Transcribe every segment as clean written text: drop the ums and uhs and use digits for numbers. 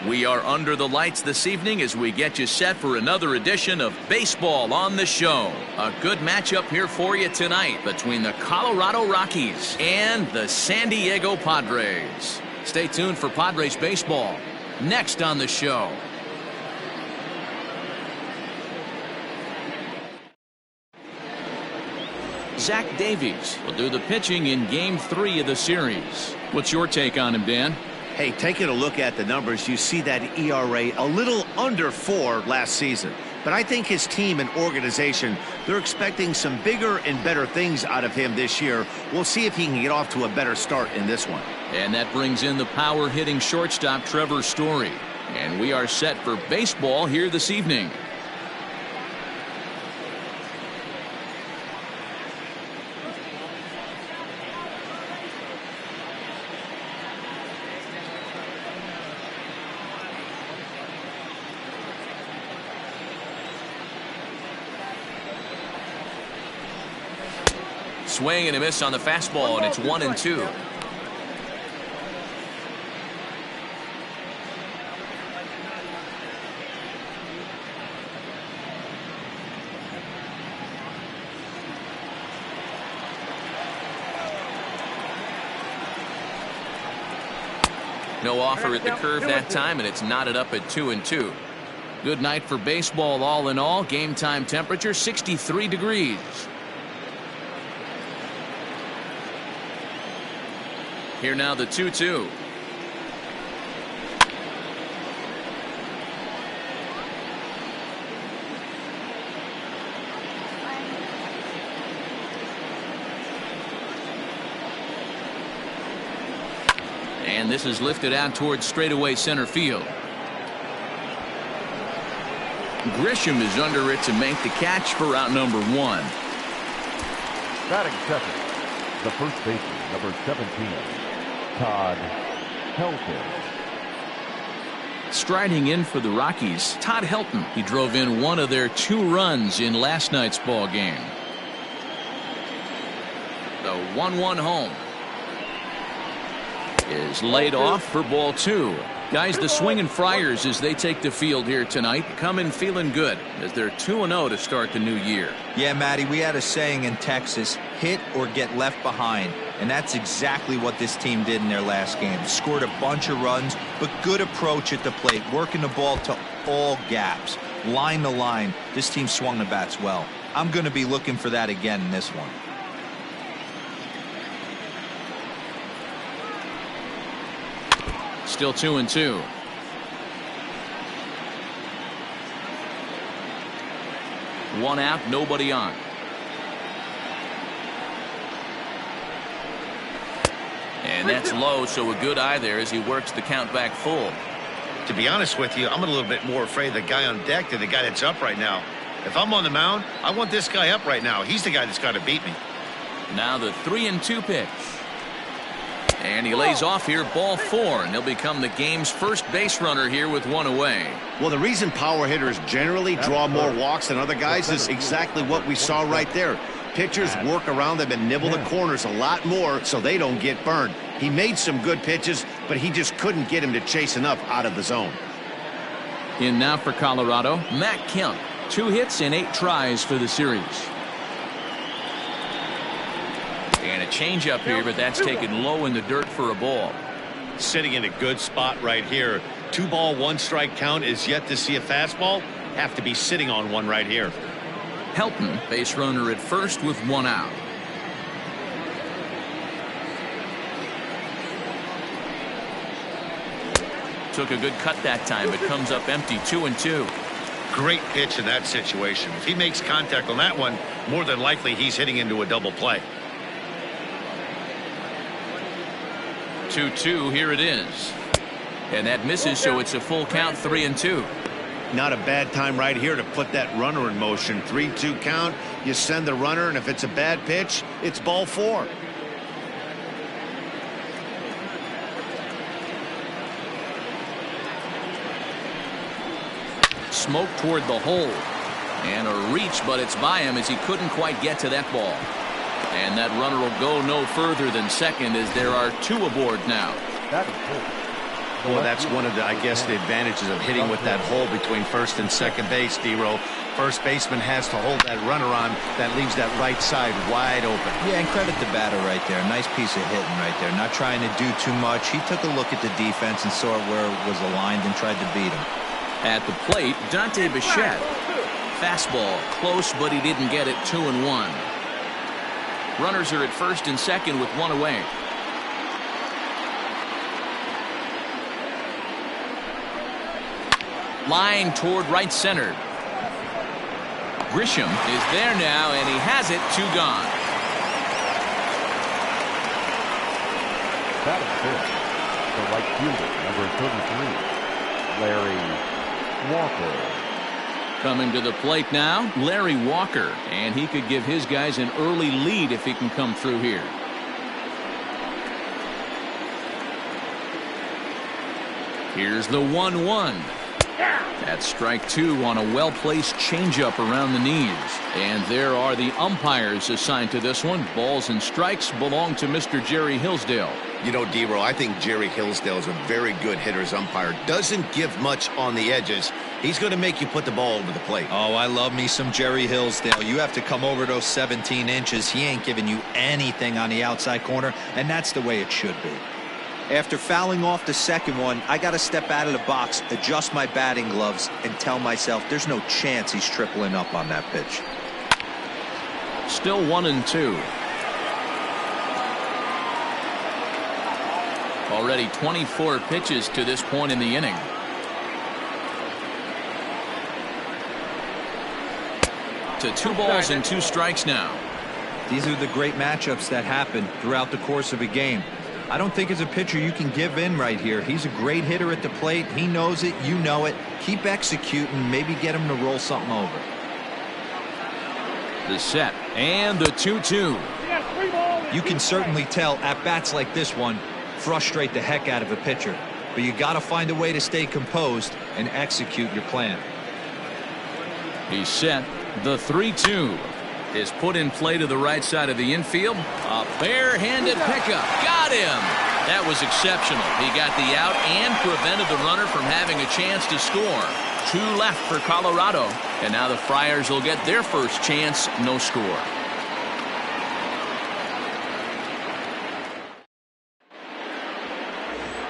We are under the lights this evening as we get you set for another edition of Baseball on the Show. A good matchup here for you tonight between the Colorado Rockies and the San Diego Padres. Stay tuned for Padres baseball next on the show. Zach Davies will do the pitching in Game 3 of the series. What's your take on him, Dan? Hey, taking a look at the numbers, you see that ERA a little under 4 last season. But I think his team and organization, they're expecting some bigger and better things out of him this year. We'll see if he can get off to a better start in this one. And that brings in the power-hitting shortstop Trevor Story. And we are set for baseball here this evening. Swing and a miss on the fastball, and it's 1-2. No offer at the curve that time, and it's knotted up at 2-2. Good night for baseball all in all. Game time temperature 63 degrees. Here now the 2-2. And this is lifted out towards straightaway center field. Grisham is under it to make the catch for out number 1. Batting second, the first baseman, number 17. Todd Helton. Striding in for the Rockies, Todd Helton. He drove in one of their 2 runs in last night's ball game. The 1-1 home is laid off for ball 2. Guys, the swinging Friars, as they take the field here tonight, come in feeling good as they're 2-0 to start the new year. Yeah, Matty, we had a saying in Texas, hit or get left behind. And that's exactly what this team did in their last game. Scored a bunch of runs, but good approach at the plate, working the ball to all gaps. Line to line, this team swung the bats well. I'm going to be looking for that again in this one. Still 2-2. One out, nobody on. And that's low, so a good eye there as he works the count back full. To be honest with you, I'm a little bit more afraid of the guy on deck than the guy that's up right now. If I'm on the mound, I want this guy up right now. He's the guy that's got to beat me. Now the 3-2 pitch. And he lays off here, ball 4, and he'll become the game's first base runner here with 1 away. Well, the reason power hitters generally draw more walks than other guys is exactly what we saw right there. Pitchers work around them and nibble the corners a lot more so they don't get burned. He made some good pitches, but he just couldn't get him to chase enough out of the zone. In now for Colorado, Matt Kemp. 2 hits and 8 tries for the series. And a changeup here, but that's taken low in the dirt for a ball. Sitting in a good spot right here. 2-ball, 1-strike count is yet to see a fastball. Have to be sitting on one right here. Helton, base runner at first with 1 out. Took a good cut that time, but comes up empty. 2-2. Great pitch in that situation. If he makes contact on that one, more than likely he's hitting into a double play. 2-2, here it is. And that misses, so it's a full count, 3-2. Not a bad time right here to put that runner in motion. 3-2 count, you send the runner, and if it's a bad pitch, it's ball 4. Smoke toward the hole. And a reach, but it's by him as he couldn't quite get to that ball. And that runner will go no further than second as there are 2 aboard now. That is full. Well, that's one of the, I guess, the advantages of hitting with that hole between first and second base, D-Row. First baseman has to hold that runner on. That leaves that right side wide open. Yeah, and credit the batter right there. Nice piece of hitting right there. Not trying to do too much. He took a look at the defense and saw where it was aligned and tried to beat him. At the plate, Dante Bichette. Fastball, close, but he didn't get it. 2-1. Runners are at first and second with one away. Line toward right center. Grisham is there now, and he has it. 2 gone. That is it. The right fielder, number 33, Larry Walker. Coming to the plate now, Larry Walker, and he could give his guys an early lead if he can come through here. Here's the 1-1. That's strike 2 on a well-placed changeup around the knees. And there are the umpires assigned to this one. Balls and strikes belong to Mr. Jerry Hillsdale. You know, D-Row, I think Jerry Hillsdale is a very good hitter's umpire. Doesn't give much on the edges. He's going to make you put the ball over the plate. Oh, I love me some Jerry Hillsdale. You have to come over those 17 inches. He ain't giving you anything on the outside corner, and that's the way it should be. After fouling off the second one, I got to step out of the box, adjust my batting gloves, and tell myself there's no chance he's tripling up on that pitch. Still 1-2. Already 24 pitches to this point in the inning. To 2 balls and 2 strikes now. These are the great matchups that happen throughout the course of a game. I don't think as a pitcher you can give in right here. He's a great hitter at the plate. He knows it. You know it. Keep executing. Maybe get him to roll something over. The set and the 2-2. You can certainly tell at bats like this one frustrate the heck out of a pitcher. But you got to find a way to stay composed and execute your plan. He's set. The 3-2 is put in play to the right side of the infield. A barehanded pickup. Got him. That was exceptional. He got the out and prevented the runner from having a chance to score. 2 left for Colorado. And now the Friars will get their first chance. No score.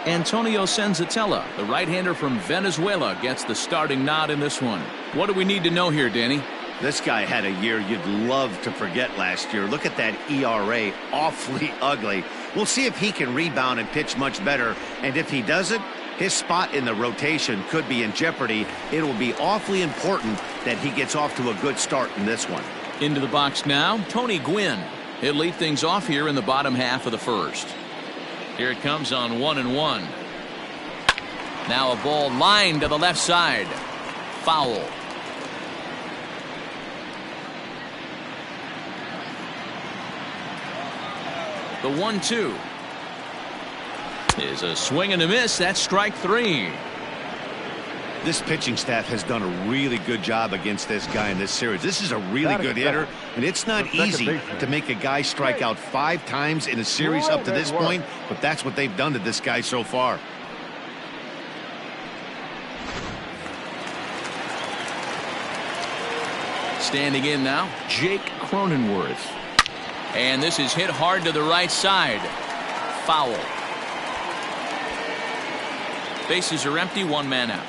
Antonio Senzatella, the right-hander from Venezuela, gets the starting nod in this one. What do we need to know here, Danny? This guy had a year you'd love to forget last year. Look at that ERA, awfully ugly. We'll see if he can rebound and pitch much better. And if he doesn't, his spot in the rotation could be in jeopardy. It will be awfully important that he gets off to a good start in this one. Into the box now, Tony Gwynn. He'll lead things off here in the bottom half of the first. Here it comes on 1-1. Now a ball lined to the left side. Foul. The 1-2 is a swing and a miss. That's strike 3. This pitching staff has done a really good job against this guy in this series. This is a really good hitter, and it's not easy to make a guy strike out 5 times in a series up to this point, but that's what they've done to this guy so far. Standing in now, Jake Cronenworth. And this is hit hard to the right side. Foul. Bases are empty, 1 man out.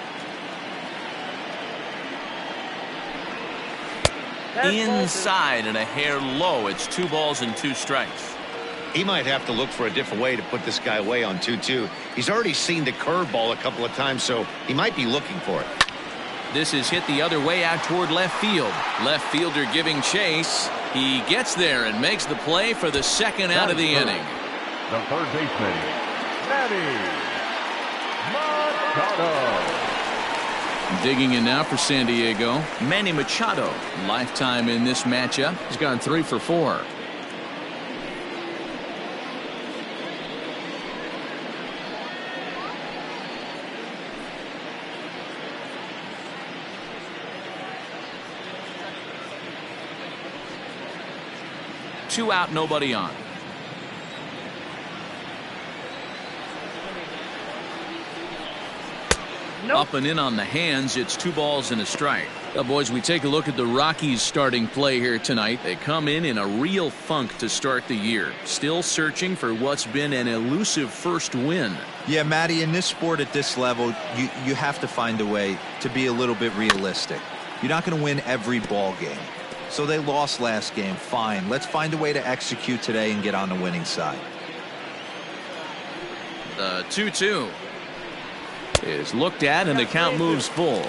Inside and a hair low. It's 2 balls and 2 strikes. He might have to look for a different way to put this guy away on 2-2. He's already seen the curveball a couple of times, so he might be looking for it. This is hit the other way out toward left field. Left fielder giving chase. He gets there and makes the play for the second out of the inning. The third baseman, Manny Machado. Digging in now for San Diego, Manny Machado. Lifetime in this matchup. He's gone 3 for 4. Two out, nobody on. Up and in on the hands. It's 2 balls and a strike. Well, boys, we take a look at the Rockies starting play here tonight. They come in a real funk to start the year. Still searching for what's been an elusive first win. Yeah, Matty, in this sport at this level, you have to find a way to be a little bit realistic. You're not going to win every ball game. So they lost last game. Fine. Let's find a way to execute today and get on the winning side. The 2-2 is looked at, and the count moves full.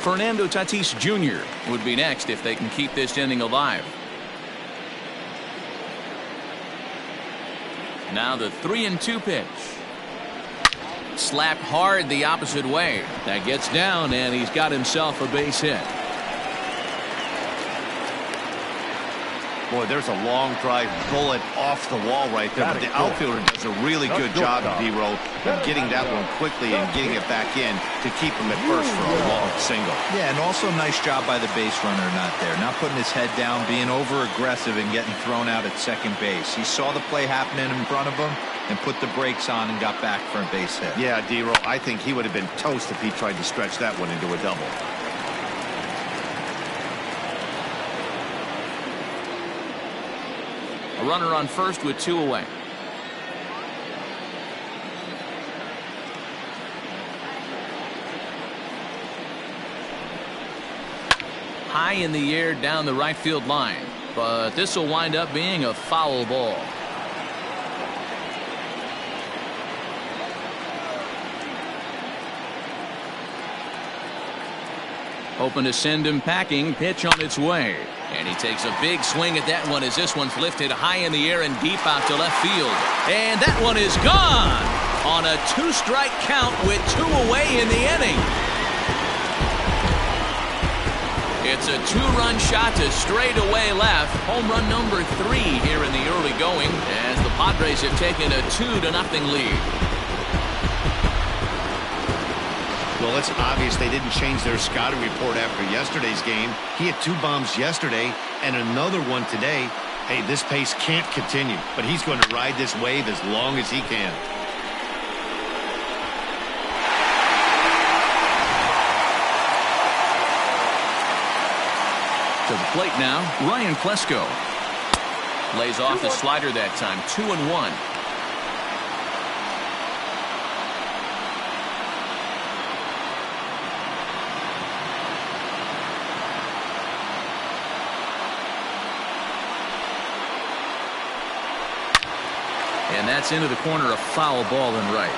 Fernando Tatis Jr. would be next if they can keep this inning alive. Now the 3-2 pitch. Slapped hard the opposite way. That gets down, and he's got himself a base hit. Boy, there's a long drive bullet off the wall right there. But the outfielder does a really good job, D-Roll, of getting that one quickly and getting it back in to keep him at first for a long single. Yeah, and also nice job by the base runner not there. Not putting his head down, being over-aggressive and getting thrown out at second base. He saw the play happening in front of him and put the brakes on and got back for a base hit. Yeah, D-Roll, I think he would have been toast if he tried to stretch that one into a double. A runner on first with 2 away. High in the air down the right field line, but this will wind up being a foul ball. Hoping to send him packing. Pitch on its way. And he takes a big swing at that one as this one's lifted high in the air and deep out to left field. And that one is gone on a 2-strike count with 2 away in the inning. It's a 2-run shot to straightaway left. Home run number 3 here in the early going as the Padres have taken a 2-0 lead. Well, it's obvious they didn't change their scouting report after yesterday's game. He had 2 bombs yesterday and another one today. Hey, this pace can't continue, but he's going to ride this wave as long as he can. To the plate now, Ryan Klesko. Lays off the slider that time, 2-1. And that's into the corner, a foul ball and right.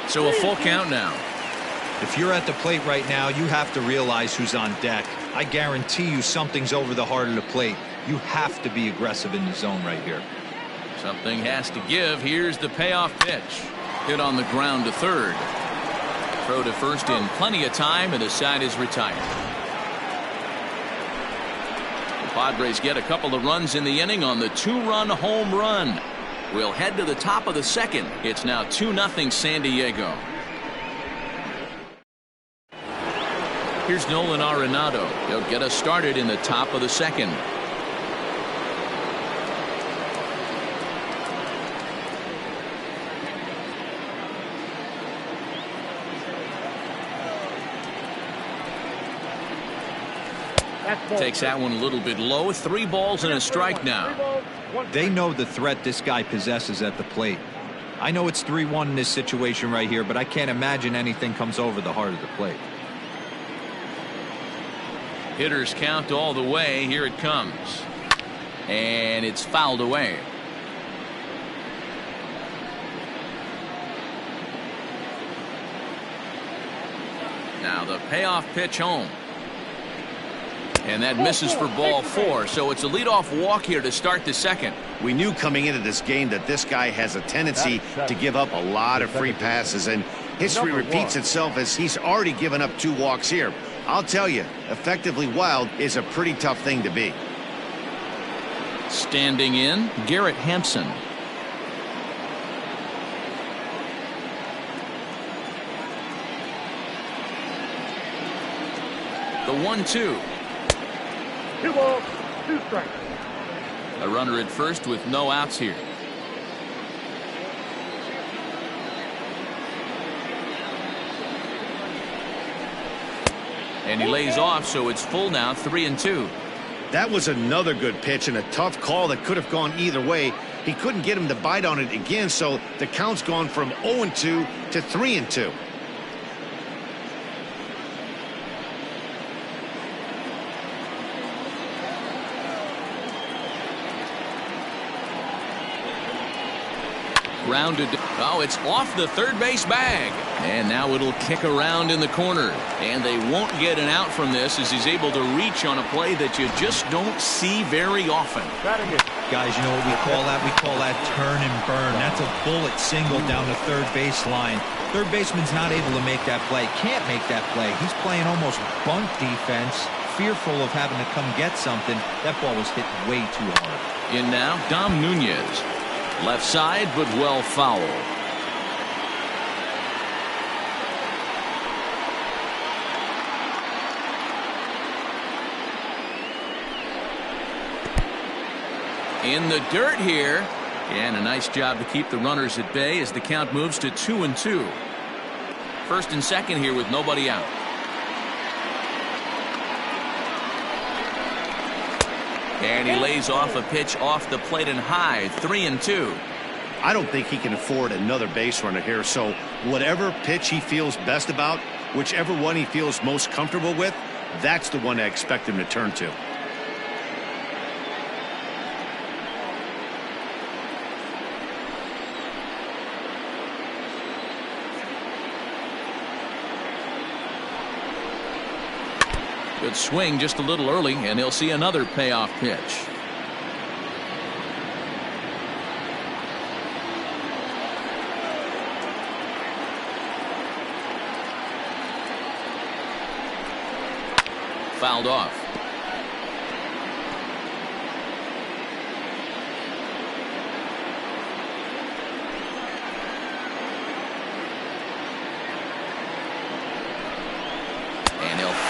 So a full count now. If you're at the plate right now, you have to realize who's on deck. I guarantee you something's over the heart of the plate. You have to be aggressive in the zone right here. Something has to give. Here's the payoff pitch. Hit on the ground to third. Throw to first in plenty of time, and the side is retired. The Padres get a couple of runs in the inning on the 2-run home run. We'll head to the top of the second. It's now 2-0 San Diego. Here's Nolan Arenado. He'll get us started in the top of the second. Takes that one a little bit low. 3 balls and a strike now. They know the threat this guy possesses at the plate. I know it's 3-1 in this situation right here, but I can't imagine anything comes over the heart of the plate. Hitters count all the way. Here it comes. And it's fouled away. Now the payoff pitch home. And that misses for ball 4, so it's a leadoff walk here to start the second. We knew coming into this game that this guy has a tendency to give up a lot of free passes, and history repeats itself as he's already given up 2 walks here. I'll tell you, effectively wild is a pretty tough thing to be. Standing in, Garrett Hampson. The 1-2. 2 balls, 2 strikes. A runner at first with no outs here. And he lays off, so it's full now, 3-2. That was another good pitch and a tough call that could have gone either way. He couldn't get him to bite on it again, so the count's gone from 0-2 to 3-2. Grounded. Oh, it's off the third base bag. And now it'll kick around in the corner. And they won't get an out from this as he's able to reach on a play that you just don't see very often. Guys, you know what we call that? We call that turn and burn. That's a bullet single down the third base line. Third baseman's not able to make that play. Can't make that play. He's playing almost bunt defense, fearful of having to come get something. That ball was hit way too hard. In now, Dom Nunez. Left side, but well fouled. In the dirt here. And a nice job to keep the runners at bay as the count moves to 2-2. First and second here with nobody out. And he lays off a pitch off the plate and high, 3-2. I don't think he can afford another base runner here, so whatever pitch he feels best about, whichever one he feels most comfortable with, that's the one I expect him to turn to. Good swing just a little early, and he'll see another payoff pitch. Fouled off.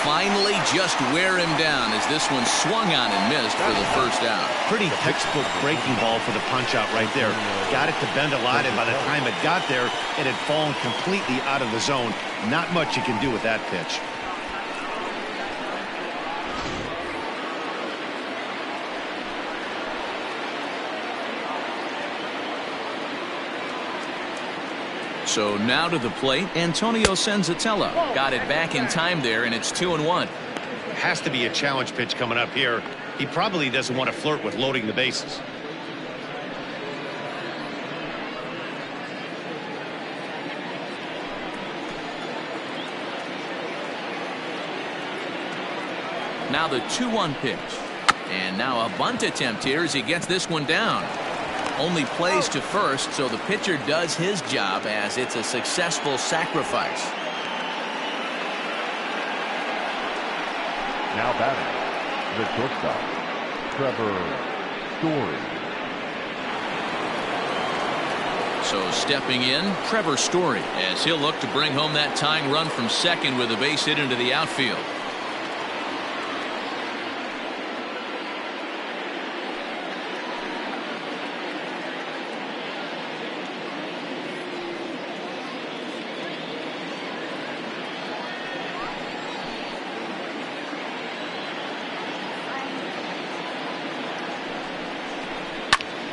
Finally just wear him down as this one swung on and missed for the first out. Pretty textbook breaking ball for the punch out right there. Got it to bend a lot, and by the time it got there, it had fallen completely out of the zone. Not much you can do with that pitch. So now to the plate, Antonio Senzatella. Got it back in time there, and it's 2-1. Has to be a challenge pitch coming up here. He probably doesn't want to flirt with loading the bases. Now the 2-1 pitch. And now a bunt attempt here as he gets this one down. Only plays to first, so the pitcher does his job as it's a successful sacrifice. Now batting, the shortstop, Trevor Story. So stepping in, Trevor Story, as he'll look to bring home that tying run from second with a base hit into the outfield.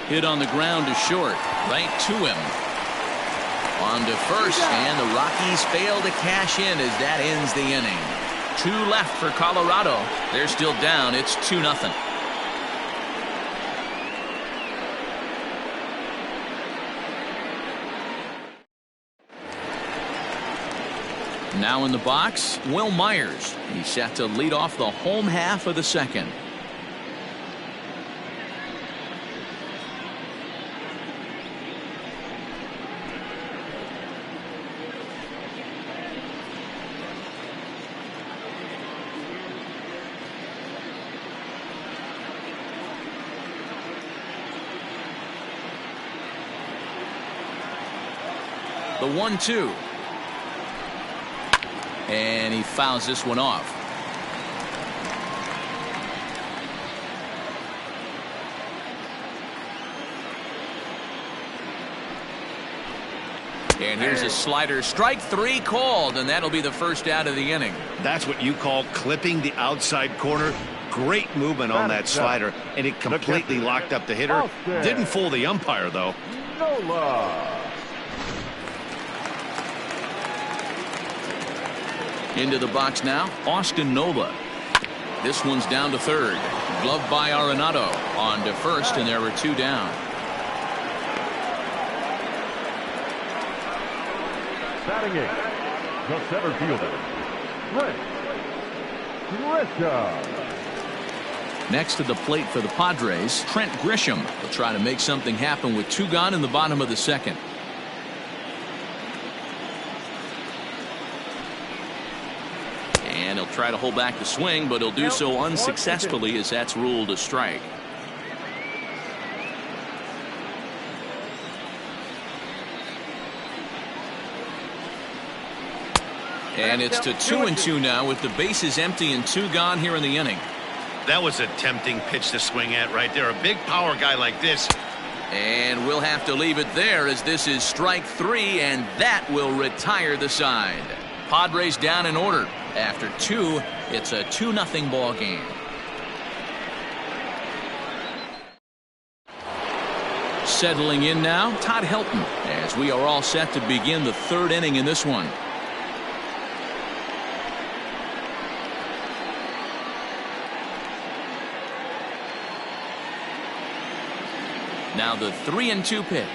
Hit on the ground to short, right to him. On to first, and the Rockies fail to cash in as that ends the inning. 2 left for Colorado. They're still down. It's 2-0. Now in the box, Will Myers. He's set to lead off the home half of the second. The 1-2. And he fouls this one off. And here's a slider, strike 3 called, and that'll be the first out of the inning. That's what you call clipping the outside corner. Great movement on that slider, and it completely locked up the hitter. Didn't fool the umpire, though. Into the box now, Austin Nola. This one's down to third. Gloved by Arenado. On to first, and there were 2 down. Batting 8, the center fielder, Grisham. Next to the plate for the Padres, Trent Grisham will try to make something happen with 2 gone in the bottom of the second. And he'll try to hold back the swing, but he'll do so unsuccessfully as that's ruled a strike. And it's to 2-2 now with the bases empty and 2 gone here in the inning. That was a tempting pitch to swing at right there. A big power guy like this. And we'll have to leave it there as this is strike 3, and that will retire the side. Padres down in order. After 2, it's a 2-0 ball game. Settling in now, Todd Helton, as we are all set to begin the 3rd inning in this one. Now the 3-2 pitch.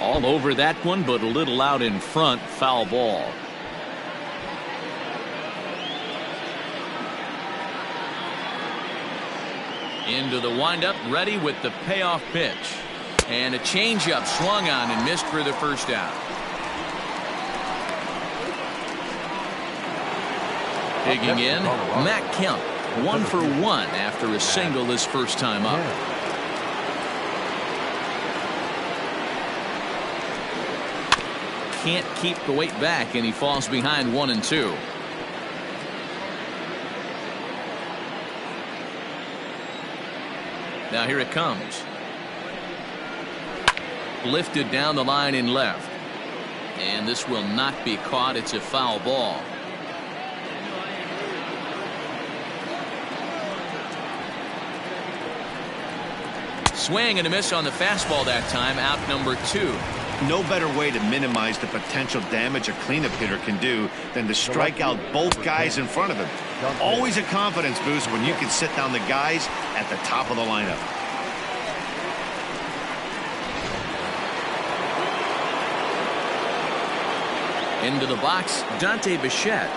All over that one, but a little out in front. Foul ball. Into the windup, ready with the payoff pitch. And a changeup swung on and missed for the first out. Digging in, Matt Kemp. 1 for 1 after a single his first time up. Can't keep the weight back, and he falls behind 1-2. Now here it comes. Lifted down the line in left. And this will not be caught. It's a foul ball. Swing and a miss on the fastball that time. Out number 2. No better way to minimize the potential damage a cleanup hitter can do than to strike out both guys in front of him. Always a confidence boost when you can sit down the guys at the top of the lineup. Into the box, Dante Bichette.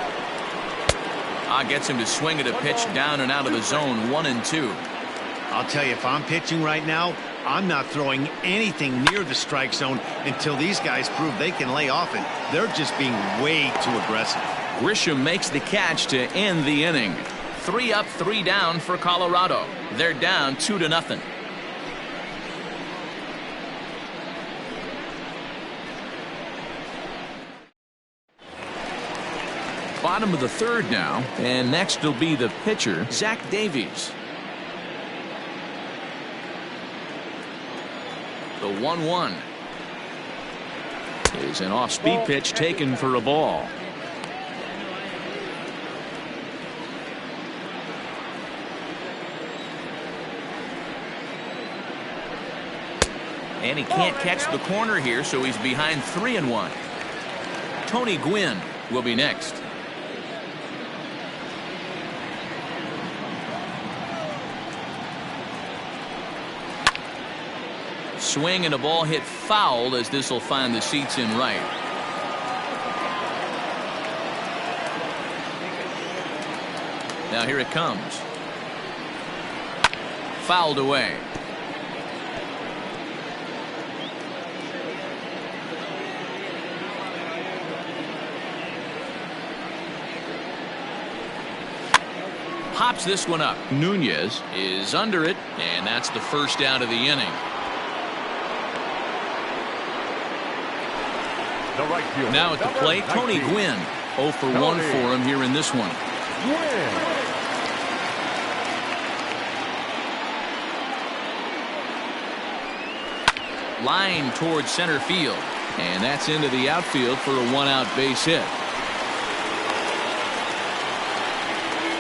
Gets him to swing at a pitch down and out of the zone. 1-2. I'll tell you, if I'm pitching right now, I'm not throwing anything near the strike zone until these guys prove they can lay off it. They're just being way too aggressive. Grisham makes the catch to end the inning. 3 up, 3 down for Colorado. They're down 2-0. Bottom of the 3rd now, and next will be the pitcher, Zach Davies. The 1-1 is an off-speed pitch taken for a ball. And he can't catch the corner here, so he's behind 3-1. Tony Gwynn will be next. Swing and a ball hit foul as this will find the seats in right. Now here it comes. Fouled away. Pops this one up. Nunez is under it, and that's the first out of the inning. Now at the plate, Tony Gwynn. 0 for 1 for him here in this one. line towards center field. And that's into the outfield for a one-out base hit.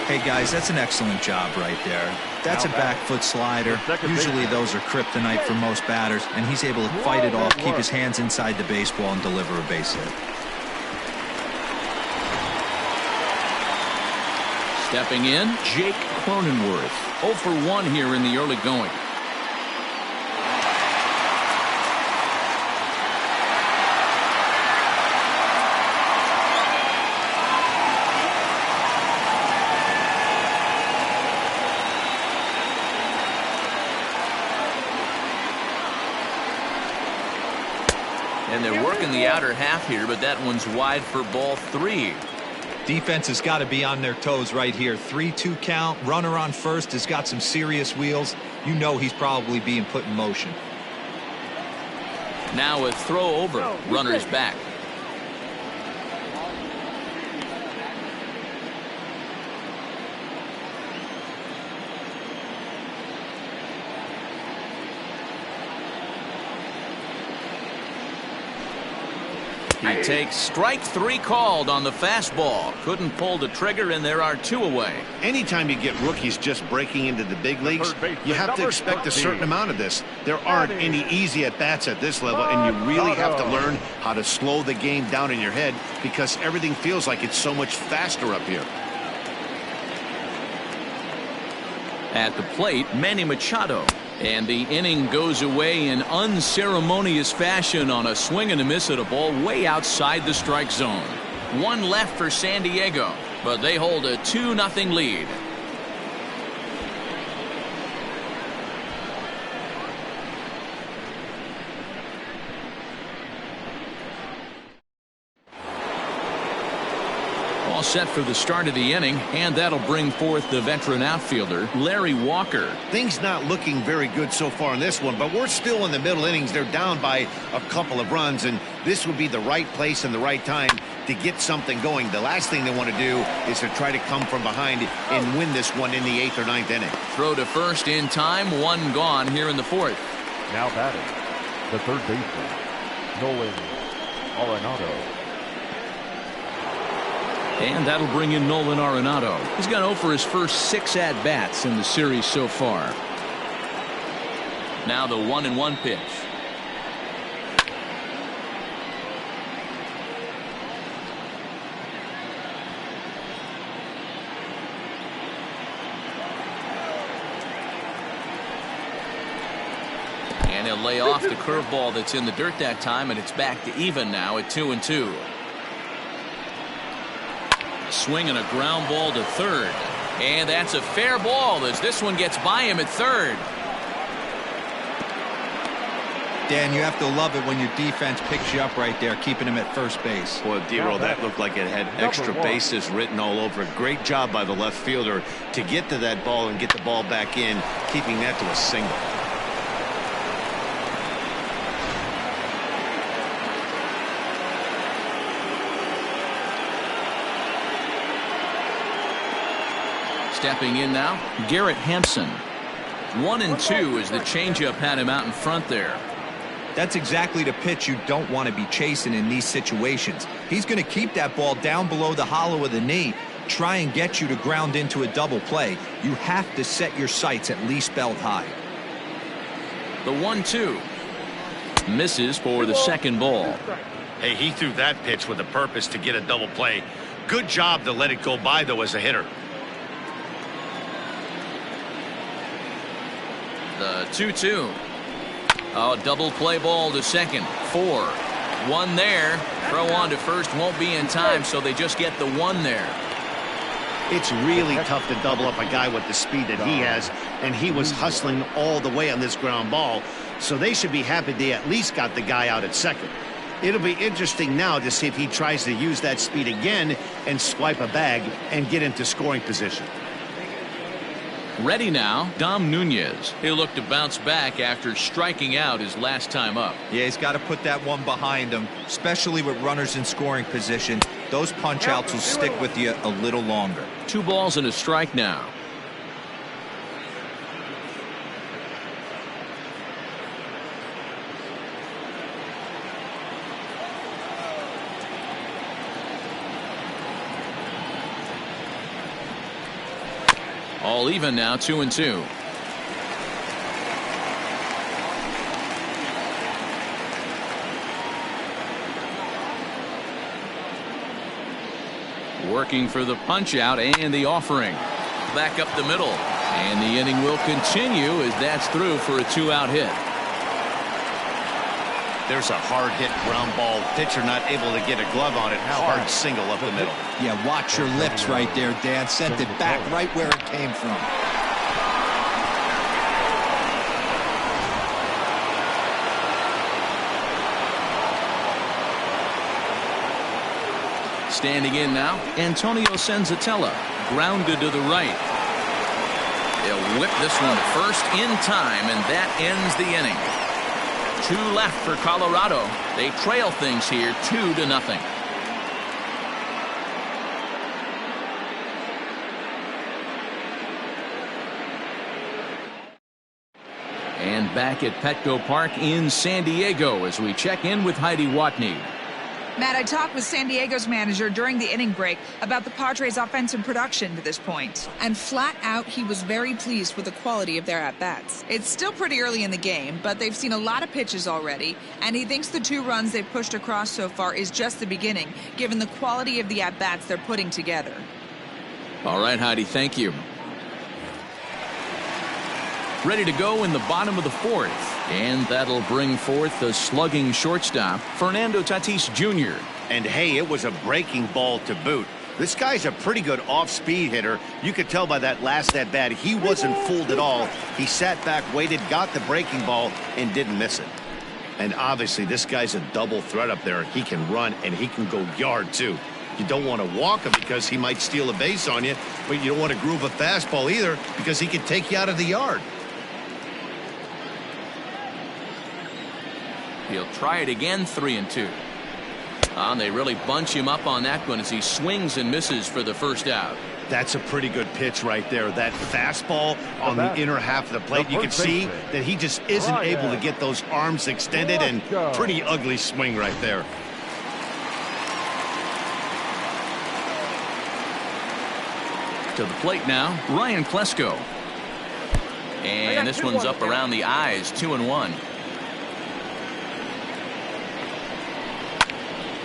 Hey, guys, that's an excellent job right there. That's a back foot slider. Usually those are kryptonite for most batters, and he's able to fight it off, keep his hands inside the baseball, and deliver a base hit. Stepping in, Jake Cronenworth. 0 for 1 here in the early going. And they're working the outer half here, but that one's wide for ball 3. Defense has got to be on their toes right here. 3-2 count. Runner on first has got some serious wheels. You know he's probably being put in motion. Now a throw over. Runner's back. He takes strike 3 called on the fastball. Couldn't pull the trigger, and there are 2 away. Anytime you get rookies just breaking into the big leagues, you have to expect a certain amount of this. There aren't any easy at-bats at this level, and you really have to learn how to slow the game down in your head because everything feels like it's so much faster up here. At the plate, Manny Machado. And the inning goes away in unceremonious fashion on a swing and a miss at a ball way outside the strike zone. 1 left for San Diego, but they hold a 2-0 lead. All set for the start of the inning, and that'll bring forth the veteran outfielder, Larry Walker. Things not looking very good so far in this one, but we're still in the middle innings. They're down by a couple of runs, and this would be the right place and the right time to get something going. The last thing they want to do is to try to come from behind and win this one in the 8th or 9th inning. Throw to first in time, 1 gone here in the 4th. Now batting, the third baseman, Nolan Arenado. And that'll bring in Nolan Arenado. He's gone 0 for his first 6 at-bats in the series so far. Now the 1-1 pitch. And he'll lay off the curveball that's in the dirt that time, and it's back to even now at 2-2. Swing and a ground ball to third. And that's a fair ball as this one gets by him at third. Dan, you have to love it when your defense picks you up right there, keeping him at first base. Boy, Dero, that looked like it had extra bases written all over it. Great job by the left fielder to get to that ball and get the ball back in, keeping that to a single. Stepping in now, Garrett Hampson. 1-2 as the changeup had him out in front there. That's exactly the pitch you don't want to be chasing in these situations. He's going to keep that ball down below the hollow of the knee, try and get you to ground into a double play. You have to set your sights at least belt high. The 1-2 misses for the second ball. Hey, he threw that pitch with a purpose to get a double play. Good job to let it go by, though, as a hitter. The 2-2. Oh, double play ball to second. 4. 1 there. Throw on to first won't be in time, so they just get the 1 there. It's really tough to double up a guy with the speed that he has, and he was hustling all the way on this ground ball, so they should be happy they at least got the guy out at second. It'll be interesting now to see if he tries to use that speed again and swipe a bag and get into scoring position. Ready now, Dom Nunez. He'll look to bounce back after striking out his last time up. Yeah, he's got to put that one behind him, especially with runners in scoring position. Those punch-outs will stick with you a little longer. 2 balls and a strike now. All even now, 2-2. Working for the punch out and the offering. Back up the middle. And the inning will continue as that's through for a 2-out hit. There's a hard hit ground ball. Pitcher not able to get a glove on it. Hard single up the middle. Yeah, watch your lips right there, Dan. Sent it back right where it came from. Standing in now, Antonio Senzatella, grounded to the right. They'll whip this one first in time, and that ends the inning. 2 left for Colorado. They trail things here 2-0. And back at Petco Park in San Diego as we check in with Heidi Watney. Matt, I talked with San Diego's manager during the inning break about the Padres' offensive production to this point. And flat out, he was very pleased with the quality of their at-bats. It's still pretty early in the game, but they've seen a lot of pitches already, and he thinks the 2 runs they've pushed across so far is just the beginning, given the quality of the at-bats they're putting together. All right, Heidi, thank you. Ready to go in the bottom of the 4th. And that'll bring forth the slugging shortstop, Fernando Tatis Jr. And hey, it was a breaking ball to boot. This guy's a pretty good off-speed hitter. You could tell by that last at-bat he wasn't fooled at all. He sat back, waited, got the breaking ball, and didn't miss it. And obviously this guy's a double threat up there. He can run and he can go yard too. You don't want to walk him because he might steal a base on you, but you don't want to groove a fastball either because he can take you out of the yard. He'll try it again, 3-2. And they really bunch him up on that one as he swings and misses for the first out. That's a pretty good pitch right there. That fastball on the inner half of the plate. You can see that he just isn't able to get those arms extended, and pretty ugly swing right there. To the plate now, Ryan Klesko. And this one's up around the eyes, 2-1.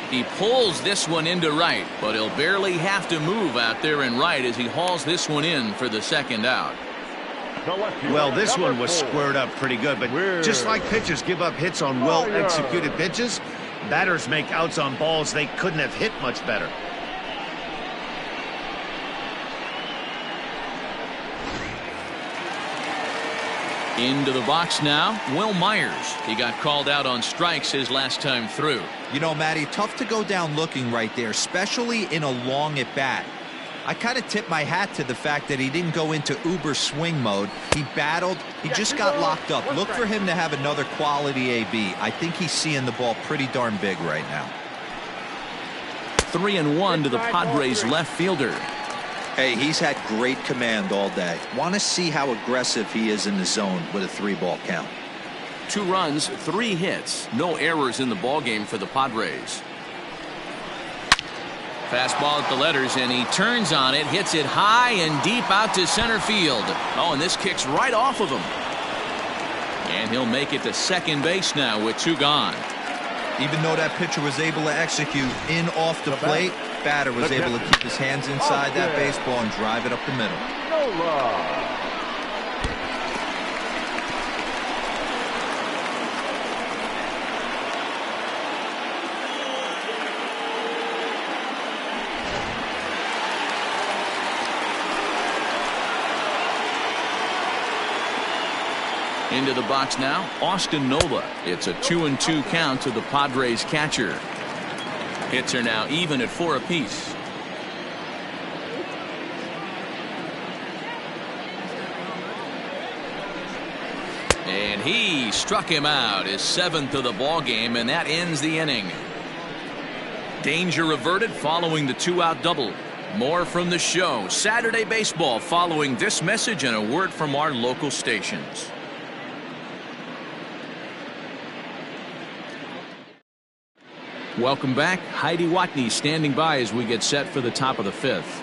He pulls this one into right, but he'll barely have to move out there in right as he hauls this one in for the second out. Well, this one was squared up pretty good, but just like pitchers give up hits on well-executed pitches, batters make outs on balls they couldn't have hit much better. Into the box now, Will Myers. He got called out on strikes his last time through. You know, Matty, tough to go down looking right there, especially in a long at bat. I kind of tip my hat to the fact that he didn't go into uber swing mode. He battled. He just got locked up. Look for him to have another quality AB. I think he's seeing the ball pretty darn big right now. 3-1 to the Padres left fielder. Hey, he's had great command all day. Want to see how aggressive he is in the zone with a 3-ball count. 2 runs, 3 hits. No errors in the ballgame for the Padres. Fastball at the letters, and he turns on it, hits it high and deep out to center field. Oh, and this kicks right off of him. And he'll make it to second base now with 2 gone. Even though that pitcher was able to execute in off the plate, batter was able to keep his hands inside that baseball and drive it up the middle. Into the box now, Austin Nola. It's a 2-2 count to the Padres catcher. Hits are now even at 4 apiece. And he struck him out, his 7th of the ball game, and that ends the inning. Danger averted following the 2-out double. More from the show. Saturday Baseball following this message and a word from our local stations. Welcome back. Heidi Watney standing by as we get set for the top of the 5th.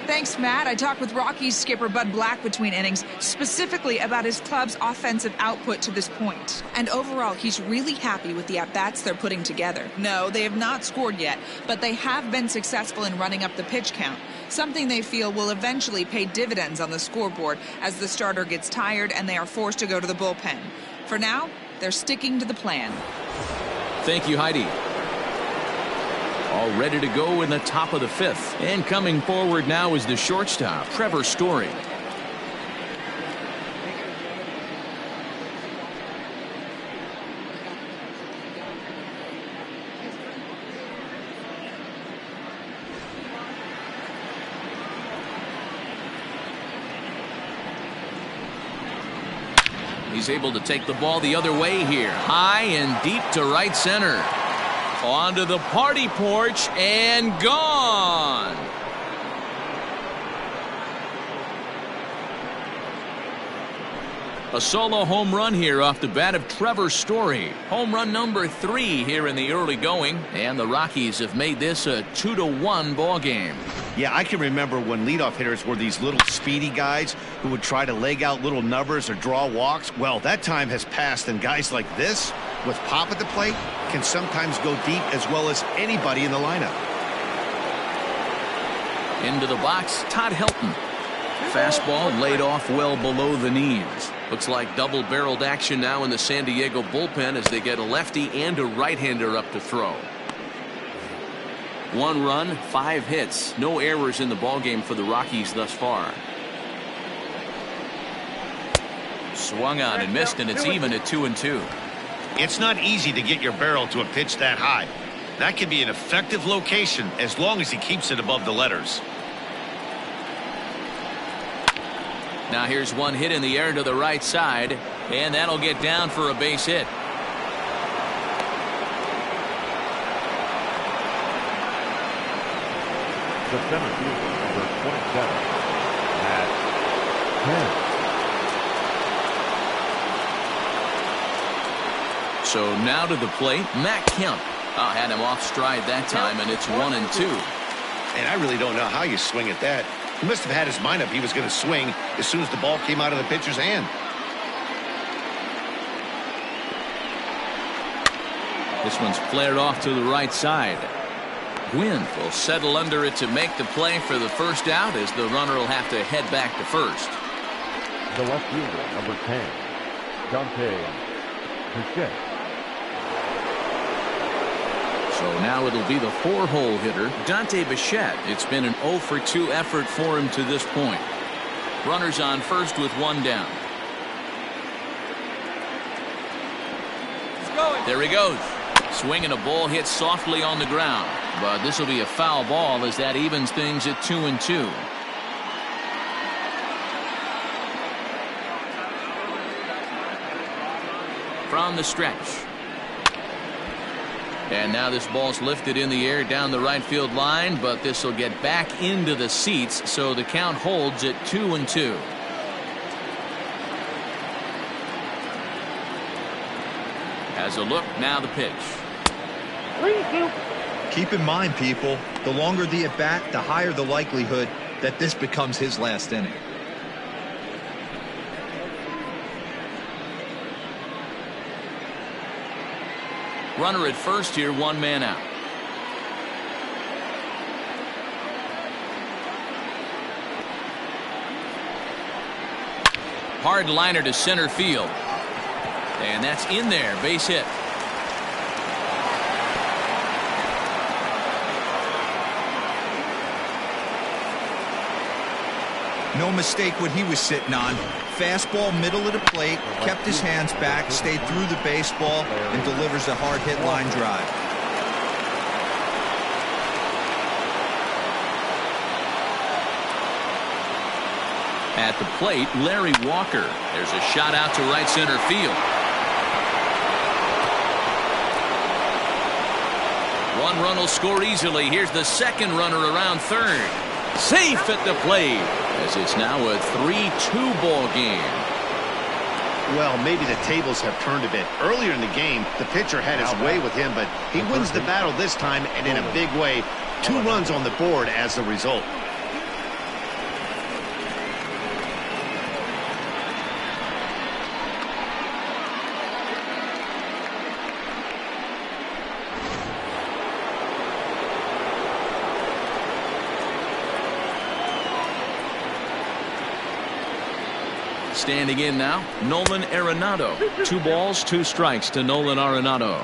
Thanks, Matt. I talked with Rockies skipper Bud Black between innings, specifically about his club's offensive output to this point. And overall, he's really happy with the at-bats they're putting together. No, they have not scored yet, but they have been successful in running up the pitch count, something they feel will eventually pay dividends on the scoreboard as the starter gets tired and they are forced to go to the bullpen. For now, they're sticking to the plan. Thank you, Heidi. All ready to go in the top of the fifth. And coming forward now is the shortstop, Trevor Story. He's able to take the ball the other way here. High and deep to right center. Onto the party porch and gone. A solo home run here off the bat of Trevor Story. Home run number 3 here in the early going. And the Rockies have made this a 2-1 ball game. Yeah, I can remember when leadoff hitters were these little speedy guys who would try to leg out little numbers or draw walks. Well, that time has passed, and guys like this, with pop at the plate, can sometimes go deep as well as anybody in the lineup. Into the box, Todd Helton. Fastball laid off well below the knees. Looks like double-barreled action now in the San Diego bullpen as they get a lefty and a right-hander up to throw. 1 run, 5 hits. No errors in the ballgame for the Rockies thus far. Swung on and missed, and it's even at 2-2. It's not easy to get your barrel to a pitch that high. That can be an effective location as long as he keeps it above the letters. Now here's one hit in the air to the right side, and that'll get down for a base hit. The center fielder, number 27, Matt Kemp. So now to the plate, Matt Kemp. Had him off stride that time, and it's 1-2. And I really don't know how you swing at that. He must have had his mind up he was going to swing as soon as the ball came out of the pitcher's hand. This one's flared off to the right side. Gwynn will settle under it to make the play for the first out as the runner will have to head back to first. The left fielder, number 10, Dante Bichette. So now it'll be the 4-hole hitter, Dante Bichette. It's been an 0-for-2 effort for him to this point. Runners on first with 1 down. There he goes. Swinging a ball hit softly on the ground. But this will be a foul ball as that evens things at 2-2. From the stretch. And now this ball's lifted in the air down the right field line, but this will get back into the seats, so the count holds at 2-2. Has a look, now the pitch. Keep in mind, people, the longer the at-bat, the higher the likelihood that this becomes his last inning. Runner at first here, 1 man out. Hard liner to center field. And that's in there, base hit. No mistake what he was sitting on. Fastball middle of the plate, kept his hands back, stayed through the baseball, and delivers a hard hit line drive. At the plate, Larry Walker. There's a shot out to right center field. 1 run will score easily. Here's the second runner around third. Safe at the plate, as it's now a 3-2 ball game. Well, maybe the tables have turned a bit. Earlier in the game, the pitcher had his way with him, but he wins the battle this time, and in a big way. 2 runs on the board as a result. Standing in now, Nolan Arenado. 2 balls, 2 strikes to Nolan Arenado.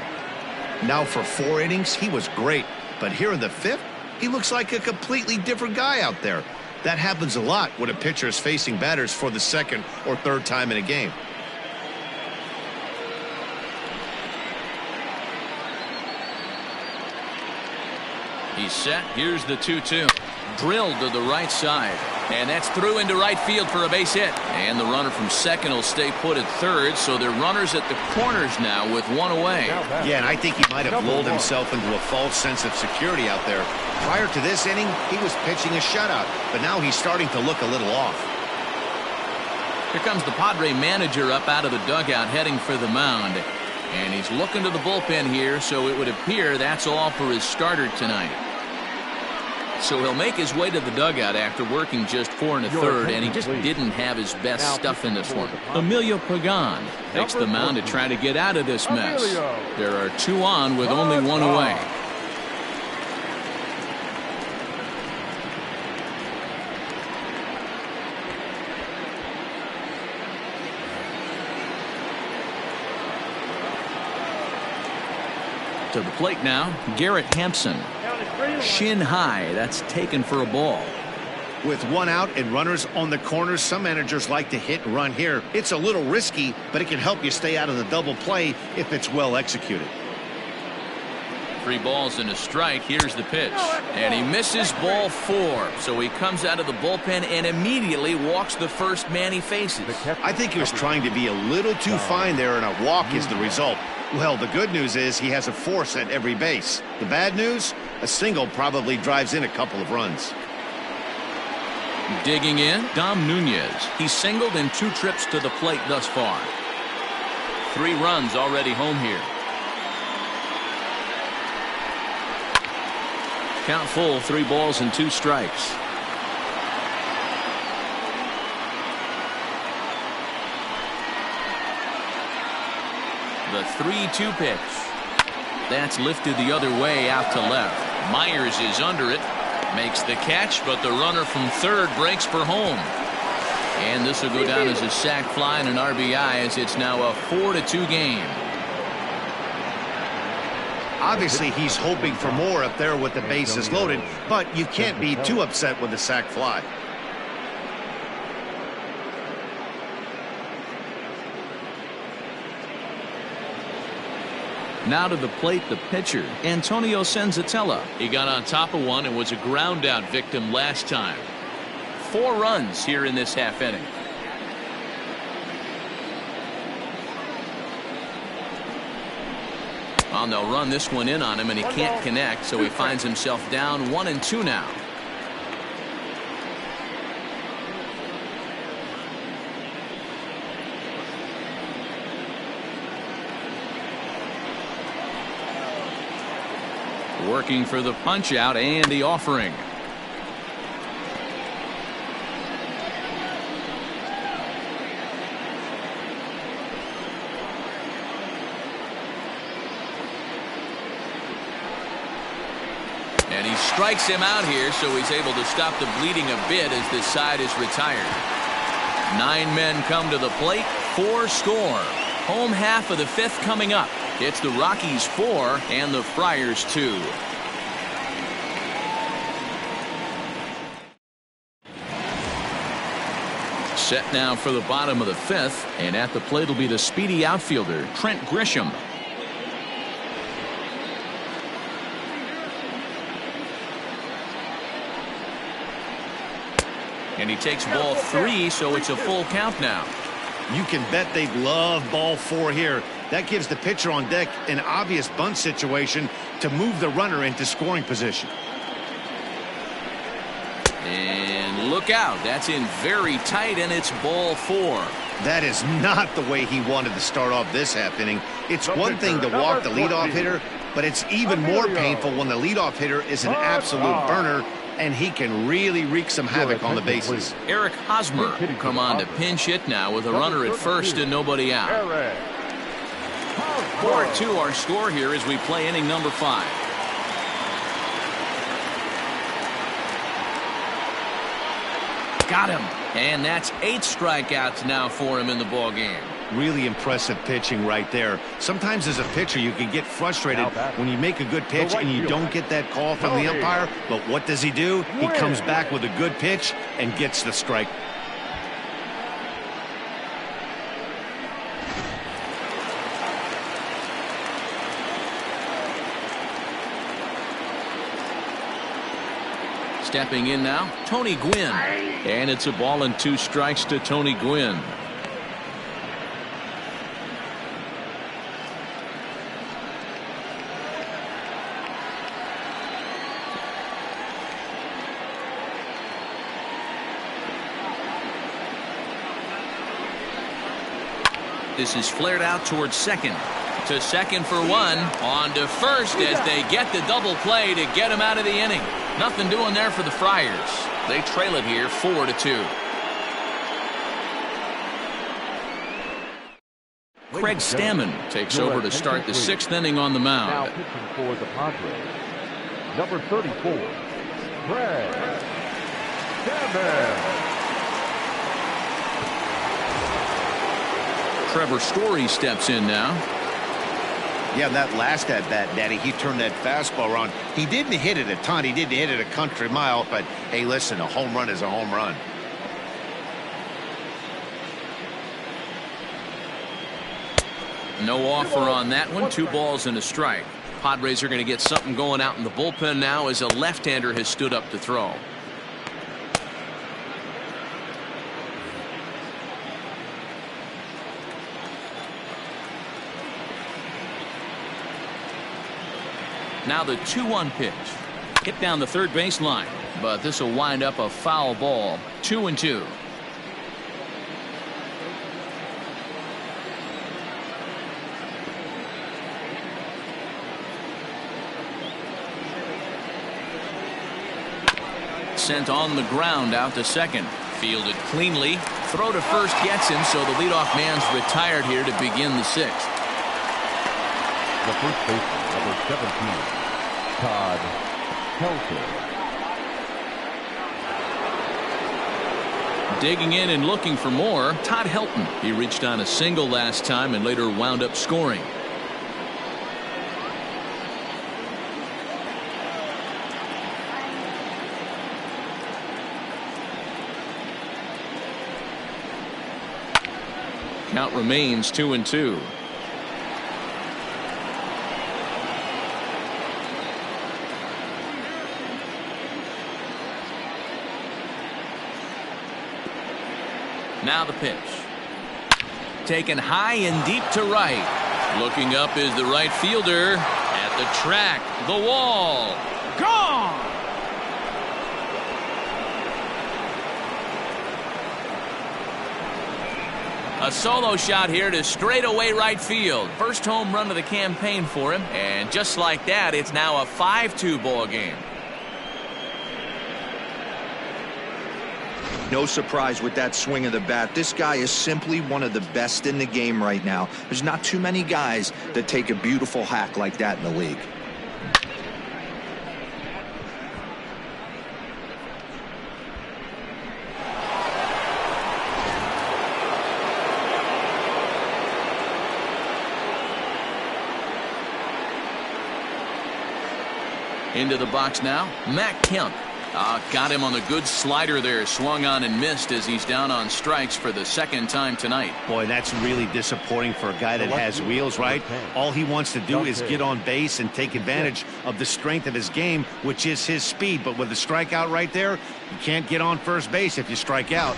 Now for 4 innings, he was great. But here in the 5th, he looks like a completely different guy out there. That happens a lot when a pitcher is facing batters for the 2nd or 3rd time in a game. He's set. Here's the 2-2. Drilled to the right side. And that's through into right field for a base hit. And the runner from 2nd will stay put at 3rd, so they're runners at the corners now with 1 away. Yeah, and I think he might have lulled himself into a false sense of security out there. Prior to this inning, he was pitching a shutout, but now he's starting to look a little off. Here comes the Padre manager up out of the dugout heading for the mound. And he's looking to the bullpen here, so it would appear that's all for his starter tonight. So he'll make his way to the dugout after working just 4 1/3, and he just didn't have his best stuff in this one. Emilio Pagan takes the mound to try to get out of this mess. There are 2 on with only 1 away. To the plate now, Garrett Hampson. Shin high, that's taken for a ball. With 1 out and runners on the corners, some managers like to hit and run here. It's a little risky, but it can help you stay out of the double play if it's well executed. 3 balls and a strike. Here's the pitch. And he misses ball 4. So he comes out of the bullpen and immediately walks the first man he faces. I think he was trying to be a little too fine there, and a walk is the result. Well, the good news is he has a force at every base. The bad news, a single probably drives in a couple of runs. Digging in, Dom Nunez. He's singled in 2 trips to the plate thus far. 3 runs already home here. Count full, 3 balls and 2 strikes. The 3-2 pitch. That's lifted the other way out to left. Myers is under it. Makes the catch, but the runner from 3rd breaks for home. And this will go down as a sac fly and an RBI, as it's now a 4-2 game. Obviously, he's hoping for more up there with the bases loaded, but you can't be too upset with the sac fly. Now to the plate, the pitcher, Antonio Senzatella. He got on top of one and was a ground out victim last time. 4 runs here in this half inning. Well, they'll run this one in on him, and he can't connect, so he finds himself down 1-2 now. Working for the punch out and the offering. And he strikes him out here, so he's able to stop the bleeding a bit as this side is retired. 9 men come to the plate, 4 score. Home half of the 5th coming up. It's the Rockies 4 and the Friars 2. Set now for the bottom of the 5th, and at the plate will be the speedy outfielder Trent Grisham. And he takes ball 3, so it's a full count now. You can bet they love ball 4 here. That gives the pitcher on deck an obvious bunt situation to move the runner into scoring position. And look out. That's in very tight, and it's ball 4. That is not the way he wanted to start off this half inning. It's one thing to walk the leadoff hitter, but it's even more painful when the leadoff hitter is an absolute burner, and he can really wreak some havoc on the bases. Eric Hosmer come on to pinch hit now with a runner at first and nobody out. 4-2 our score here as we play inning number 5. Got him. And that's 8 strikeouts now for him in the ball game. Really impressive pitching right there. Sometimes as a pitcher you can get frustrated when you make a good pitch and you don't get that call from the umpire. But what does he do? He comes back with a good pitch and gets the strike. Stepping in now, Tony Gwynn. And it's a ball and 2 strikes to Tony Gwynn. This is flared out towards second. To second for 1. On to first as they get the double play to get him out of the inning. Nothing doing there for the Friars. They trail it here 4-2. Craig Stammen takes over to start the 6th inning on the mound. Now pitching for the Padres, number 34, Craig Stammen. Trevor Story steps in now. Yeah, that last at bat, Daddy, he turned that fastball around. He didn't hit it a ton. He didn't hit it a country mile. But, hey, listen, a home run is a home run. No offer on that one. 2 balls and a strike. Padres are going to get something going out in the bullpen now as a left-hander has stood up to throw. Now the 2-1 pitch. Hit down the third baseline. But this will wind up a foul ball. 2-2. Sent on the ground out to second. Fielded cleanly. Throw to first gets him, so the leadoff man's retired here to begin the 6th. The first baseman, number 17, Todd Helton. Digging in and looking for more, Todd Helton. He reached on a single last time and later wound up scoring. Count remains 2-2. Now the pitch. Taken high and deep to right. Looking up is the right fielder. At the track, the wall. Gone! A solo shot here to straightaway right field. First home run of the campaign for him. And just like that, it's now a 5-2 ball game. No surprise with that swing of the bat. This guy is simply one of the best in the game right now. There's not too many guys that take a beautiful hack like that in the league. Into the box now, Matt Kemp. Got him on the good slider there. Swung on and missed as he's down on strikes for the 2nd time tonight. Boy, that's really disappointing for a guy that has wheels, right? All he wants to do is get on base and take advantage of the strength of his game, which is his speed. But with the strikeout right there, you can't get on first base if you strike out.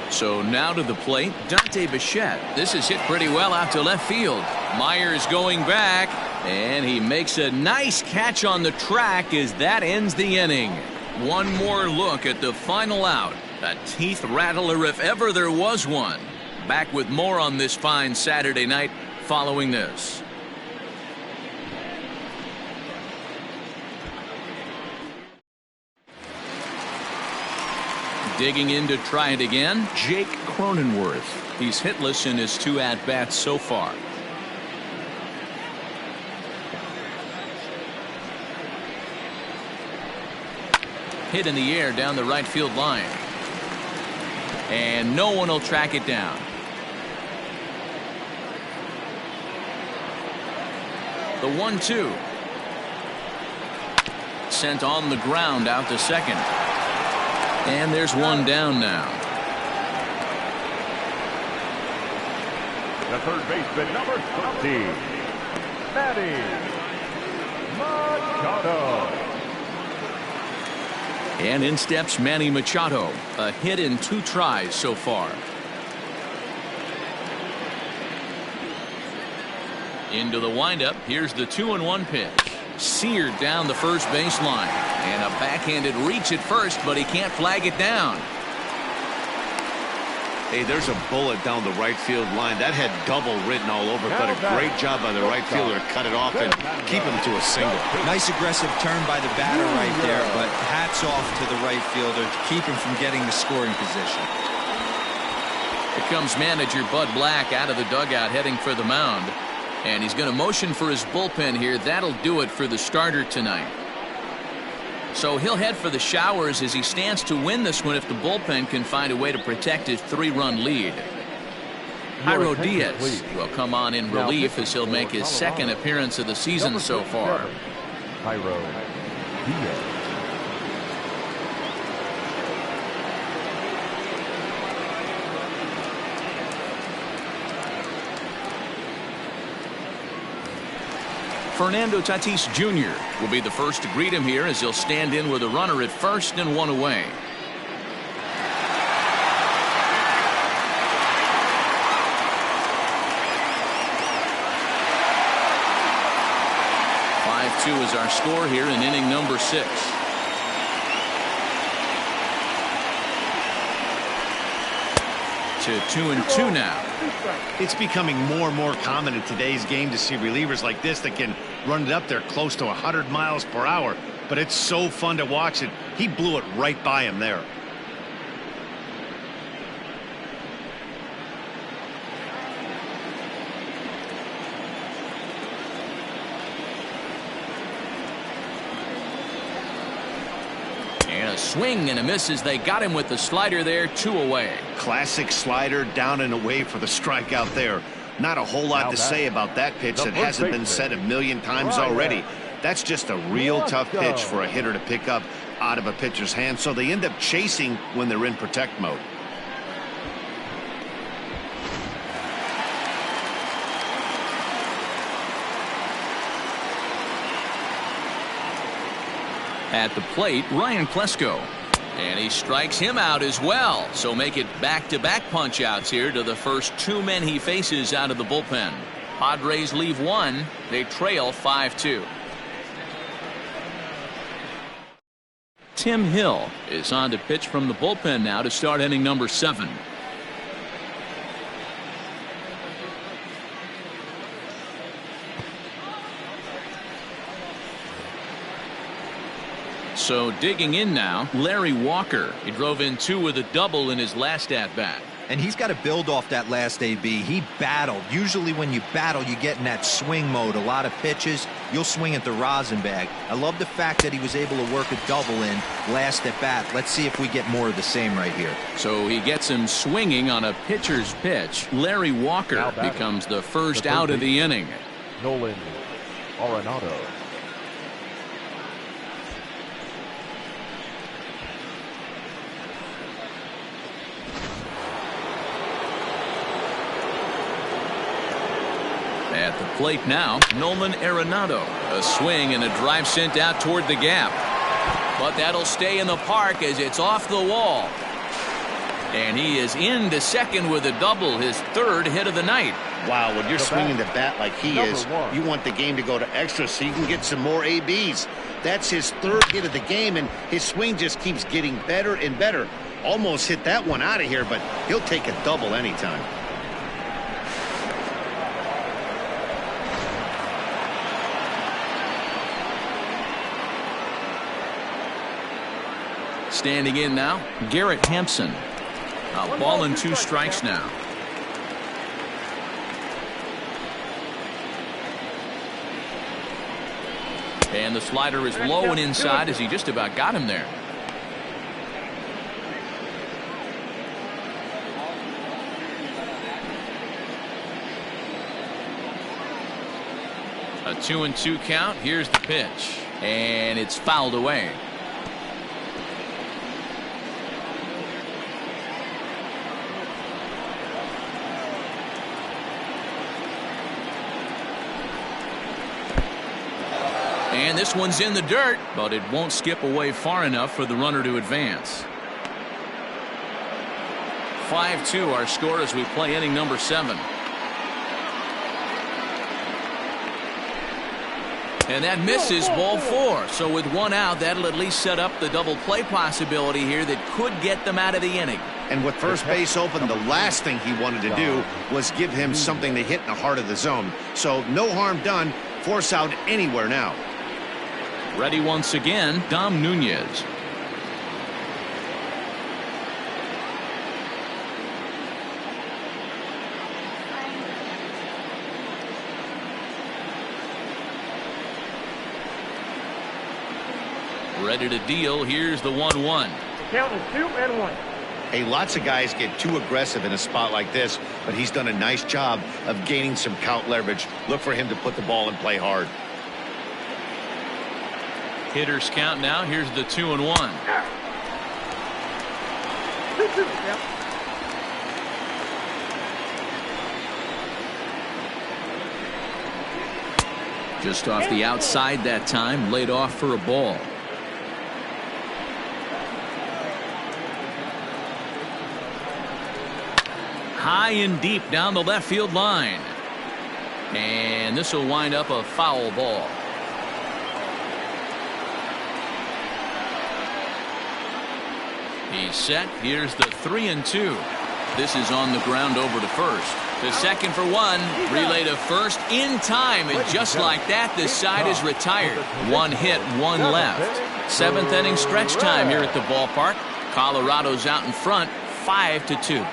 So now to the plate, Dante Bichette. This is hit pretty well out to left field. Myers going back, and he makes a nice catch on the track as that ends the inning. One more look at the final out. A teeth rattler if ever there was one. Back with more on this fine Saturday night following this. Digging in to try it again, Jake Cronenworth. He's hitless in his 2 at-bats so far. hit in the air down the right field line. And no one will track it down. The 1-2. Sent on the ground out to second. And there's one down now. The third baseman, number 30, Manny Machado. And in steps Manny Machado. A hit in 2 tries so far. Into the windup. Here's the 2-1 pitch. Seared down the first baseline. And a backhanded reach at first, but he can't flag it down. Hey, there's a bullet down the right field line. That had double written all over it, but a great job by the right fielder to cut it off and keep him to a single. Nice aggressive turn by the batter right there, but hats off to the right fielder to keep him from getting the scoring position. Here comes manager Bud Black out of the dugout heading for the mound. And he's going to motion for his bullpen here. That'll do it for the starter tonight. So he'll head for the showers as he stands to win this one if the bullpen can find a way to protect his 3-run lead. Jairo Diaz will come on in relief as he'll make his second appearance of the season so far. Jairo Diaz. Fernando Tatis Jr. will be the first to greet him here as he'll stand in with a runner at first and one away. Is our score here in inning number 6. To 2-2 now. It's becoming more and more common in today's game to see relievers like this that can run it up there close to 100 miles per hour. But it's so fun to watch it. He blew it right by him there. A swing and a miss as they got him with the slider there. 2 away. Classic slider, down and away for the strikeout there. Not a whole lot to say about that pitch that hasn't been said a million times already. That's just a real tough pitch for a hitter to pick up out of a pitcher's hand, so they end up chasing when they're in protect mode. At the plate, Ryan Klesko. And he strikes him out as well. So make it back-to-back punch-outs here to the first 2 men he faces out of the bullpen. Padres leave 1. They trail 5-2. Tim Hill is on to pitch from the bullpen now to start inning number 7. So digging in now, Larry Walker. He drove in 2 with a double in his last at-bat. And he's got to build off that last AB. He battled. Usually when you battle, you get in that swing mode. A lot of pitches, you'll swing at the rosin bag. I love the fact that he was able to work a double in last at-bat. Let's see if we get more of the same right here. So he gets him swinging on a pitcher's pitch. Larry Walker becomes the first out of the inning. Nolan Arenado. At the plate now, Nolan Arenado. A swing and a drive sent out toward the gap. But that'll stay in the park as it's off the wall. And he is into second with a double, his 3rd hit of the night. Wow, when you're swinging the bat like he is, you want the game to go to extra so you can get some more ABs. That's his 3rd hit of the game, and his swing just keeps getting better and better. Almost hit that one out of here, but he'll take a double anytime. Standing in now, Garrett Hampson. A ball and 2 strikes now. And the slider is low and inside as he just about got him there. A 2-2 count. Here's the pitch. And it's fouled away. And this one's in the dirt, but it won't skip away far enough for the runner to advance. 5-2 our score as we play inning number 7. And that misses, ball 4. So with one out, that'll at least set up the double play possibility here that could get them out of the inning. And with first base open, the last thing he wanted to do was give him something to hit in the heart of the zone. So no harm done. Force out anywhere now. Ready once again, Dom Nunez. Ready to deal. Here's the 1-1. Count is 2-1. Hey, lots of guys get too aggressive in a spot like this, but he's done a nice job of gaining some count leverage. Look for him to put the ball in play hard. Hitters count now. Here's the 2-1. 2-2. Yeah. Just off the outside that time, laid off for a ball. High and deep down the left field line. And this will wind up a foul ball. He's set. Here's the 3-2. This is on the ground over to first. To second for one. Relay to first in time. And just like that, this side is retired. One hit, one left. 7th inning stretch time here at the ballpark. Colorado's out in front, 5-2.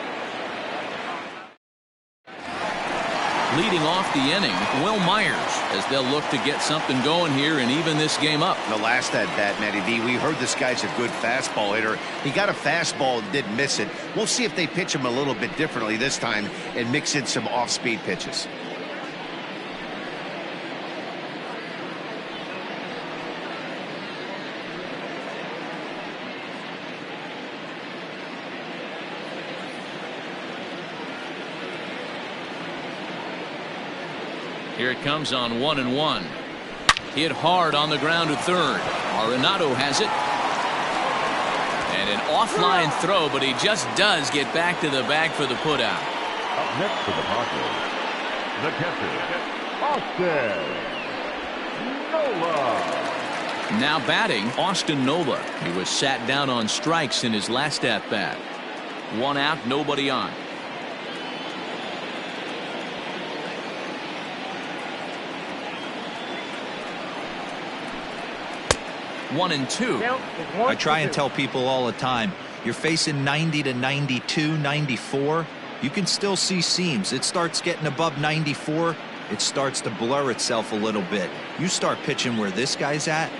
Leading off the inning, Will Myers, as they'll look to get something going here and even this game up. The last at bat, Matty V, we heard this guy's a good fastball hitter. He got a fastball and didn't miss it. We'll see if they pitch him a little bit differently this time and mix in some off-speed pitches. Here it comes on 1-1. Hit hard on the ground to third. Arenado has it. And an offline throw, but he just does get back to the bag for the putout. Up next for the Padres, the catcher, Austin Nola. Now batting, Austin Nola. He was sat down on strikes in his last at-bat. 1 out, nobody on. 1-2. I try and tell people all the time, you're facing 90 to 92, 94. You can still see seams. It starts getting above 94. It starts to blur itself a little bit. You start pitching where this guy's at,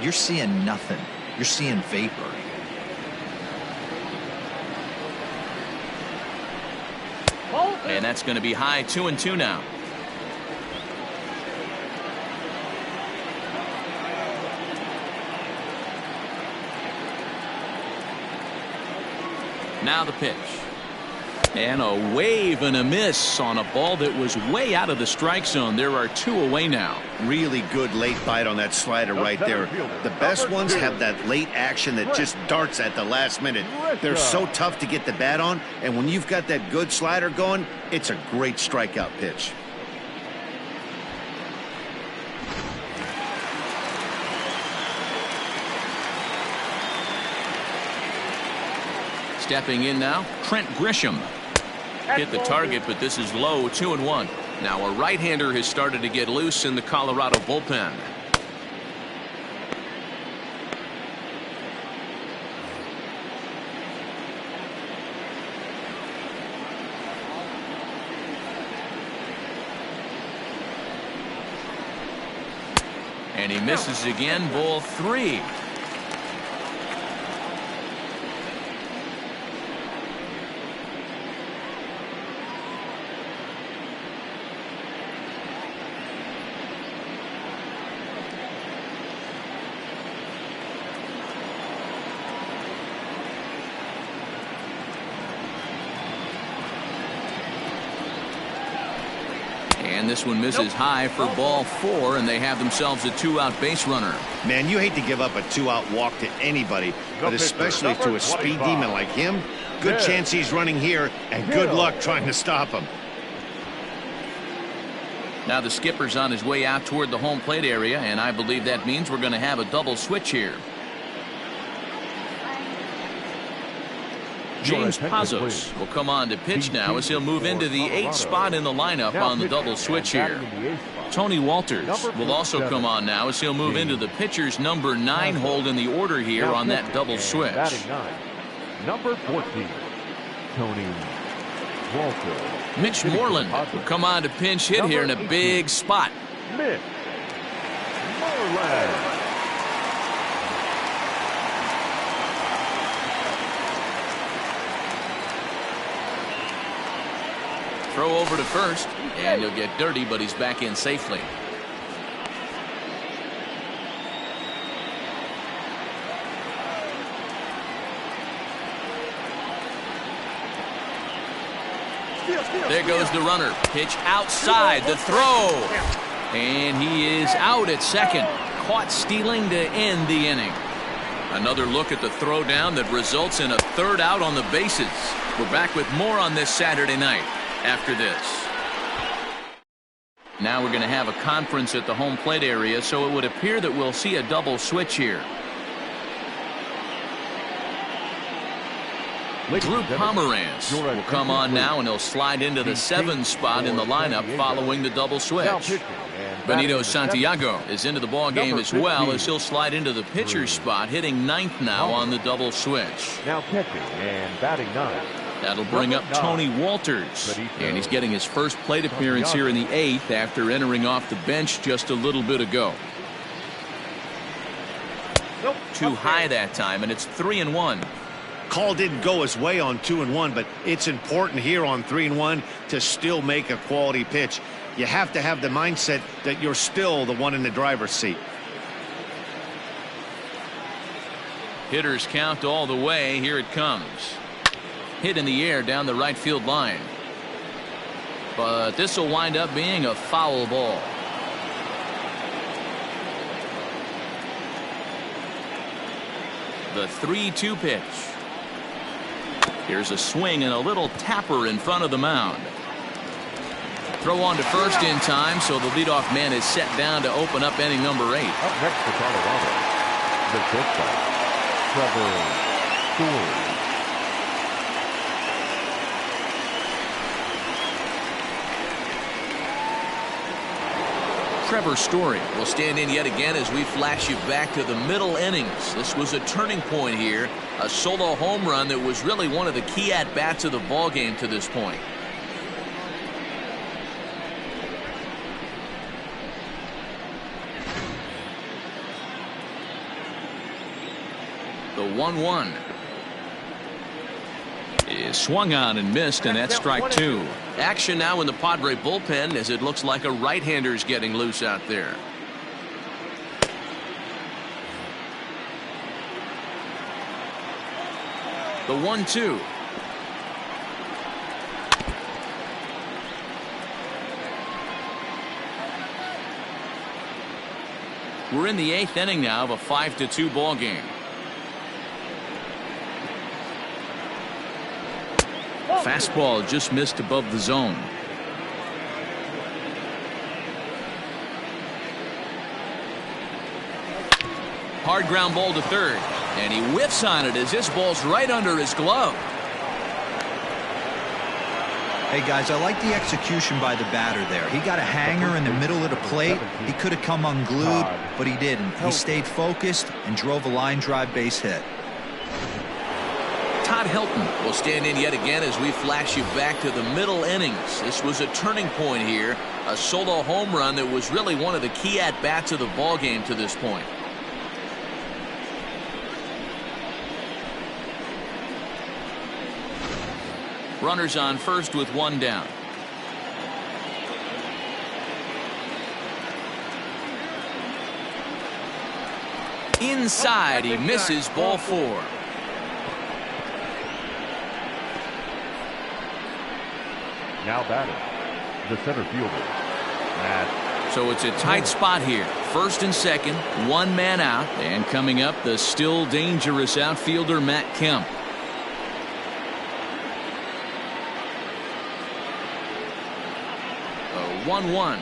you're seeing nothing. You're seeing vapor. And that's going to be high. 2-2 now. Now the pitch. And a wave and a miss on a ball that was way out of the strike zone. There are 2 away now. Really good late bite on that slider right there. The best ones have that late action that just darts at the last minute. They're so tough to get the bat on, and when you've got that good slider going, it's a great strikeout pitch. Stepping in now, Trent Grisham. Hit the target, but this is low. 2-1. Now a right-hander has started to get loose in the Colorado bullpen. And he misses again. Ball 3. And this one misses high for ball 4, and they have themselves a 2-out base runner. Man, you hate to give up a 2-out walk to anybody, but especially to a speed demon like him. Good chance he's running here, and good luck trying to stop him. Now the skipper's on his way out toward the home plate area, and I believe that means we're going to have a double switch here. James Pazos will come on to pitch now as he'll move into the 8th spot in the lineup on the double switch here. Tony Walters will also come on now as he'll move into the pitcher's number 9 hold in the order here on that double switch. Number 14, Tony Walters. Mitch Moreland will come on to pinch hit here in a big spot. Mitch Moreland. Throw over to first, and he'll get dirty, but he's back in safely. There goes the runner. Pitch outside the throw. And he is out at second. Caught stealing to end the inning. Another look at the throw down that results in a 3rd out on the bases. We're back with more on this Saturday night after this. Now we're going to have a conference at the home plate area, so it would appear that we'll see a double switch here. Drew Pomeranz will come on now, and he'll slide into the 7th spot in the lineup following the double switch. Benito Santiago is into the ball game as well, as he'll slide into the pitcher's spot, hitting 9th now on the double switch. Now catching and batting 9. That'll bring up Tony Walters, and he's getting his first plate appearance here in the 8th after entering off the bench just a little bit ago. Too high that time, and it's 3-1. Call didn't go his way on 2-1, but it's important here on 3-1 to still make a quality pitch. You have to have the mindset that you're still the one in the driver's seat. Hitters count all the way. Here it comes. Hit in the air down the right field line. But this will wind up being a foul ball. The 3-2 pitch. Here's a swing and a little tapper in front of the mound. Throw on to first in time, so the leadoff man is set down to open up inning number 8. Up next to Colorado, the shortstop, Trevor Story. Trevor Story will stand in yet again as we flash you back to the middle innings. This was a turning point here, a solo home run that was really one of the key at-bats of the ballgame to this point. The 1-1 is swung on and missed, and that's strike 2. Action now in the Padre bullpen as it looks like a right-hander's getting loose out there. The 1-2. We're in the 8th inning now of a 5-2 ball game. Fastball just missed above the zone. Hard ground ball to third, and he whiffs on it as this ball's right under his glove. Hey guys, I like the execution by the batter there. He got a hanger in the middle of the plate. He could have come unglued, but he didn't. He stayed focused and drove a line drive base hit. Todd Helton will stand in yet again as we flash you back to the middle innings. This was a turning point here, a solo home run that was really one of the key at-bats of the ballgame to this point. Runners on first with one down. Inside, he misses, ball 4. Now batting, the center fielder, So it's a tight spot here. First and second, one man out. And coming up, the still dangerous outfielder, Matt Kemp. A 1-1.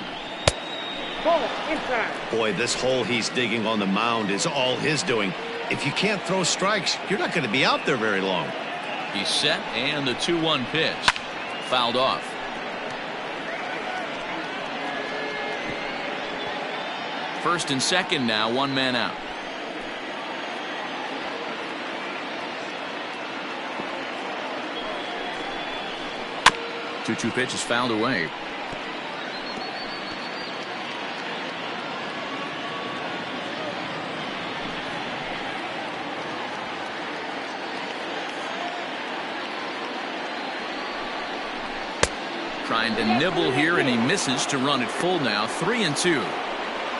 Ball inside. Boy, this hole he's digging on the mound is all his doing. If you can't throw strikes, you're not going to be out there very long. He's set, and the 2-1 pitch. Fouled off. First and second now, one man out. Two-two pitch is fouled away. Trying to nibble here, and he misses to run it full now. 3-2.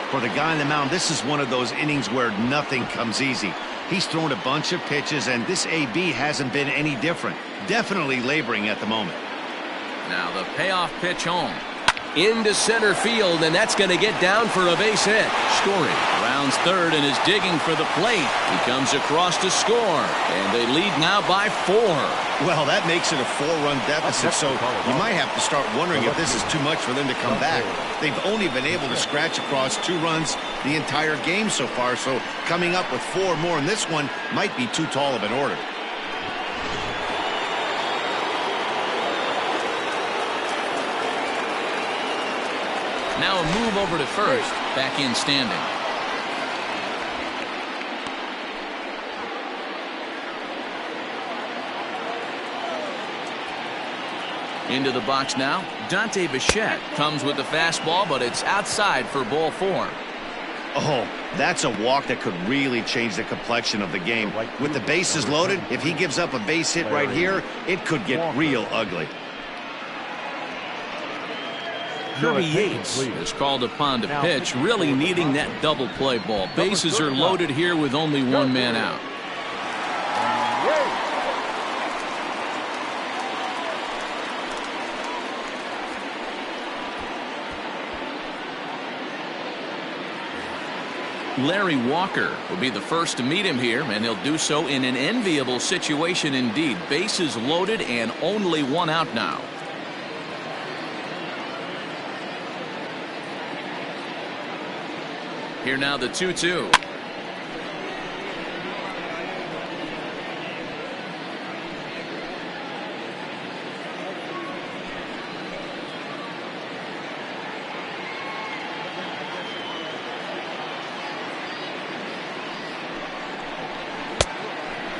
For the guy on the mound, this is one of those innings where nothing comes easy. He's thrown a bunch of pitches, and this AB hasn't been any different. Definitely laboring at the moment. Now the payoff pitch home. Into center field, and that's going to get down for a base hit. Story rounds third and is digging for the plate. He comes across to score, and they lead now by 4. Well, that makes it a 4-run deficit, so you might have to start wondering if this is too much for them to come back. They've only been able to scratch across 2 runs the entire game so far, so coming up with 4 more in this one might be too tall of an order. Now a move over to first. Back in standing. Into the box now. Dante Bichette comes with the fastball, but it's outside for ball 4. Oh, that's a walk that could really change the complexion of the game. With the bases loaded, if he gives up a base hit right here, it could get real ugly. Kirby Yates is called upon to pitch, really needing that double play ball. Bases are loaded here with only one man out. Larry Walker will be the first to meet him here, and he'll do so in an enviable situation indeed. Bases loaded and only one out now. Here now the 2-2.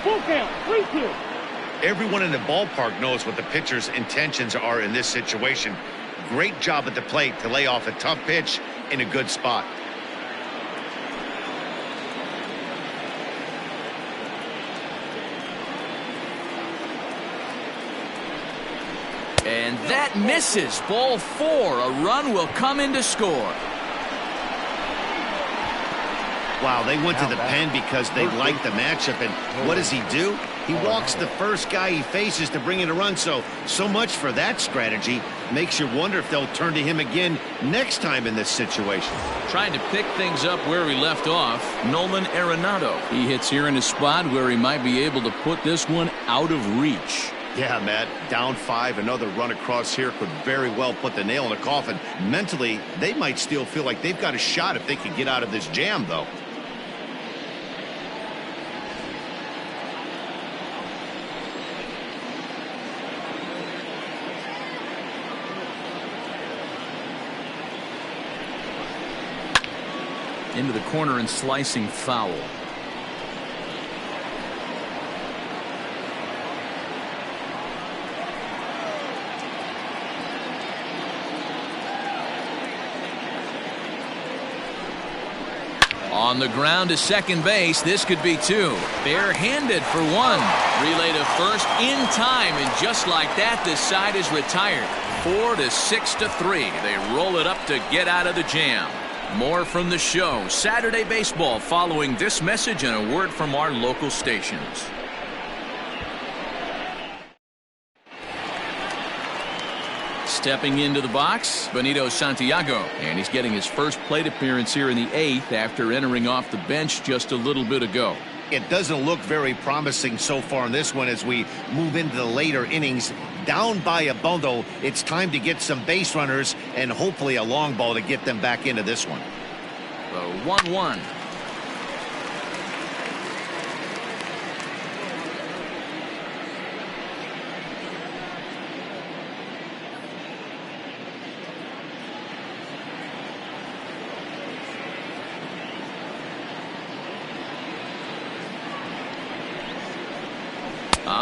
Full count. 3-2. Everyone in the ballpark knows what the pitcher's intentions are in this situation. Great job at the plate to lay off a tough pitch in a good spot. And that misses. Ball 4. A run will come in to score. Wow, they went to the pen because they liked the matchup. And what does he do? He walks the first guy he faces to bring in a run. So much for that strategy. Makes you wonder if they'll turn to him again next time in this situation. Trying to pick things up where he left off, Nolan Arenado. He hits here in a spot where he might be able to put this one out of reach. Yeah, Matt, down 5, another run across here could very well put the nail in the coffin. Mentally, they might still feel like they've got a shot if they can get out of this jam, though. Into the corner and slicing foul. On the ground to second base. This could be 2. Barehanded for 1. Relay to first in time, and just like that, this side is retired. 4-6-3. They roll it up to get out of the jam. More from the show. Saturday Baseball following this message and a word from our local stations. Stepping into the box, Benito Santiago. And he's getting his first plate appearance here in the 8th after entering off the bench just a little bit ago. It doesn't look very promising so far in this one as we move into the later innings. Down by a bundle, it's time to get some base runners and hopefully a long ball to get them back into this one. The 1-1.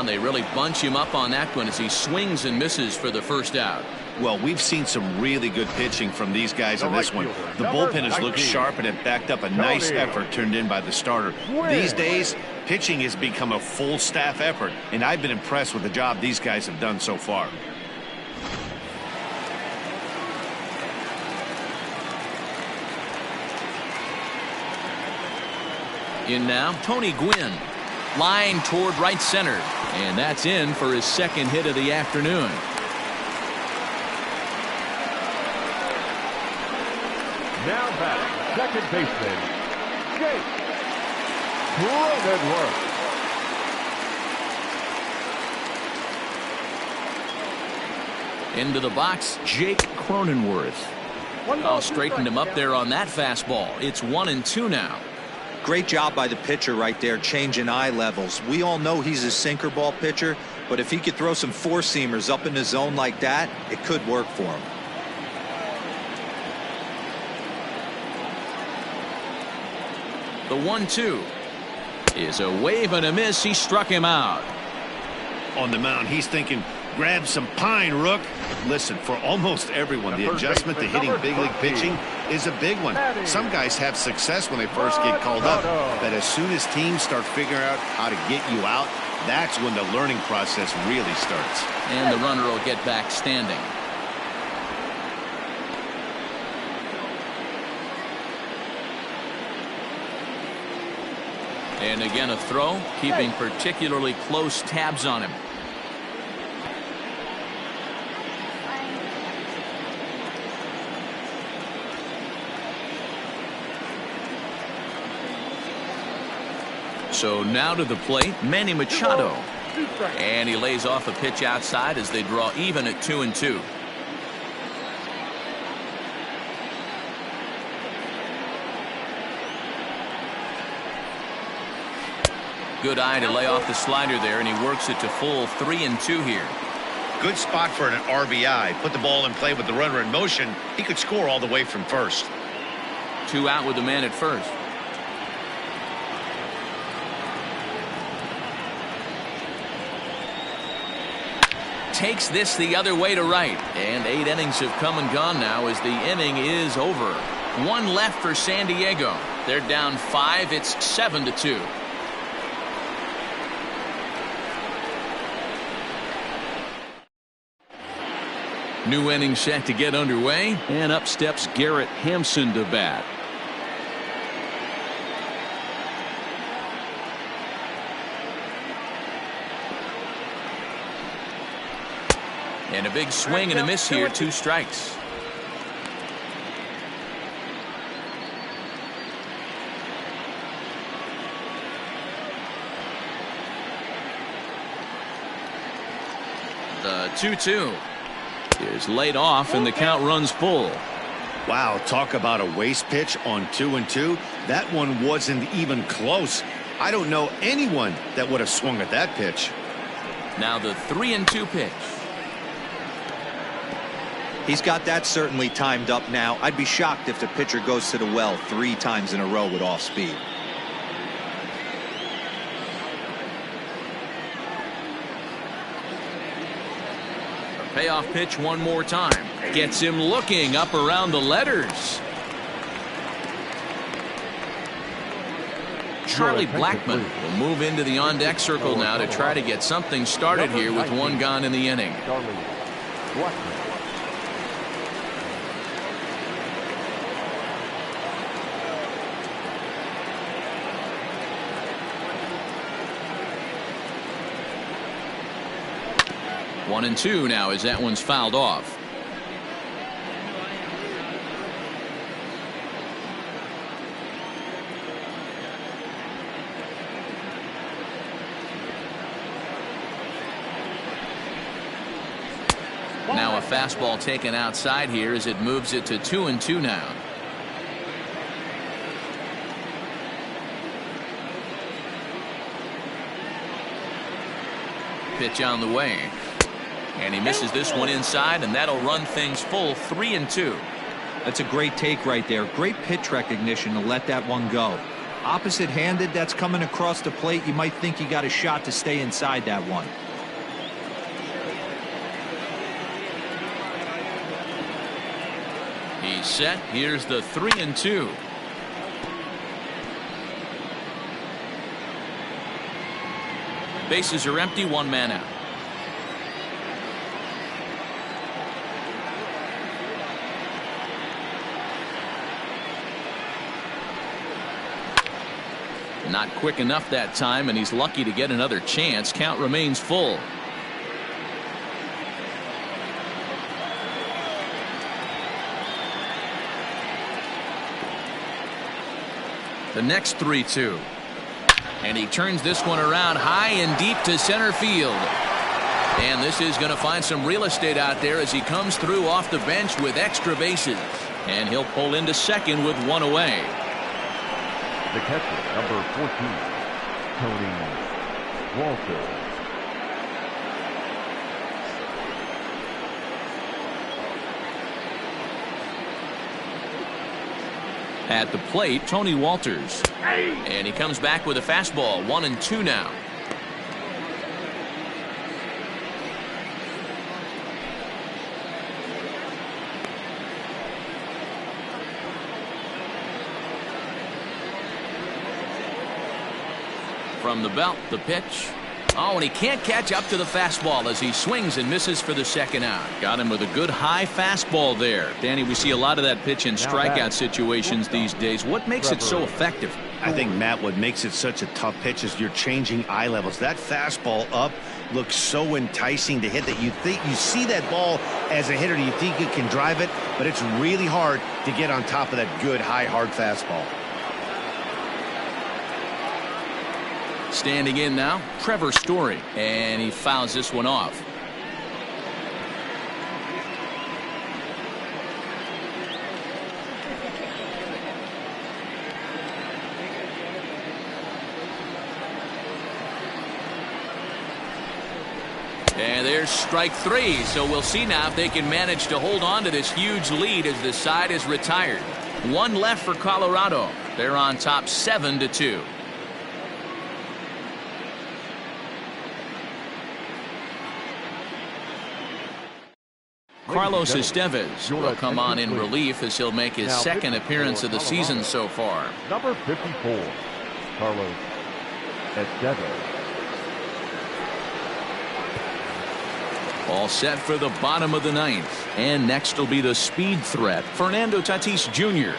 They really bunch him up on that one as he swings and misses for the first out. Well, we've seen some really good pitching from these guys on this one. The bullpen has looked sharp and it backed up a nice effort turned in by the starter. These days, pitching has become a full staff effort, and I've been impressed with the job these guys have done so far. In now, Tony Gwynn. Line toward right center. And that's in for his second hit of the afternoon. Now back, second baseman, Jake Cronenworth. Into the box, Jake Cronenworth. I'll straighten him up there on that fastball. It's 1-2 now. Great job by the pitcher right there, changing eye levels. We all know he's a sinker ball pitcher, but if he could throw some four-seamers up in the zone like that, it could work for him. The 1-2 is a wave and a miss. He struck him out. On the mound, he's thinking, grab some pine, Rook. Listen, for almost everyone, the adjustment to hitting big league pitching is a big one. Some guys have success when they first get called up, but as soon as teams start figuring out how to get you out, that's when the learning process really starts. And the runner will get back standing. And again a throw, keeping particularly close tabs on him. So now to the plate, Manny Machado. And he lays off a pitch outside as they draw even at 2-2. Good eye to lay off the slider there, and he works it to full 3-2 here. Good spot for an RBI. Put the ball in play with the runner in motion. He could score all the way from first. 2 out with the man at first. Takes this the other way to right, and 8 innings have come and gone now as the inning is over. 1 left for San Diego. They're down 5. It's 7-2. New inning set to get underway, and up steps Garrett Hampson to bat. And a big swing and a miss here, 2 strikes. The 2-2 is laid off, and the count runs full. Wow, talk about a waste pitch on 2-2. That one wasn't even close. I don't know anyone that would have swung at that pitch. Now the 3-2 pitch. He's got that certainly timed up now. I'd be shocked if the pitcher goes to the well 3 times in a row with off speed. Payoff pitch one more time. Gets him looking up around the letters. Charlie Blackmon will move into the on-deck circle now to try to get something started here with 1 gone in the inning. One and 2 now as that one's fouled off. Now a fastball taken outside here as it moves it to 2-2 now. Pitch on the way. And he misses this one inside, and that'll run things full 3-2. That's a great take right there. Great pitch recognition to let that one go. Opposite-handed, that's coming across the plate. You might think you got a shot to stay inside that one. He's set. Here's the 3-2. Bases are empty, one man out. Not quick enough that time, and he's lucky to get another chance. Count remains full. The next 3-2. And he turns this one around high and deep to center field. And this is going to find some real estate out there as he comes through off the bench with extra bases. And he'll pull into second with one away. The catcher, number 14, Tony Walter. At the plate, Tony Walters. And he comes back with a fastball. 1-2 now. From the belt, the pitch. Oh, and he can't catch up to the fastball as he swings and misses for the second out. Got him with a good high fastball there. Danny, we see a lot of that pitch in strikeout situations these days. What makes it so effective? I think, Matt, what makes it such a tough pitch is you're changing eye levels. That fastball up looks so enticing to hit that you see that ball as a hitter, you think you can drive it, but it's really hard to get on top of that good high hard fastball. Standing in now, Trevor Story, and he fouls this one off. And there's strike three, so we'll see now if they can manage to hold on to this huge lead as the side is retired. One left for Colorado. They're on top 7-2. Carlos Estevez will come on in relief as he'll make his second appearance of the season so far. Number 54, Carlos Estevez. All set for the bottom of the ninth. And next will be the speed threat, Fernando Tatis Jr.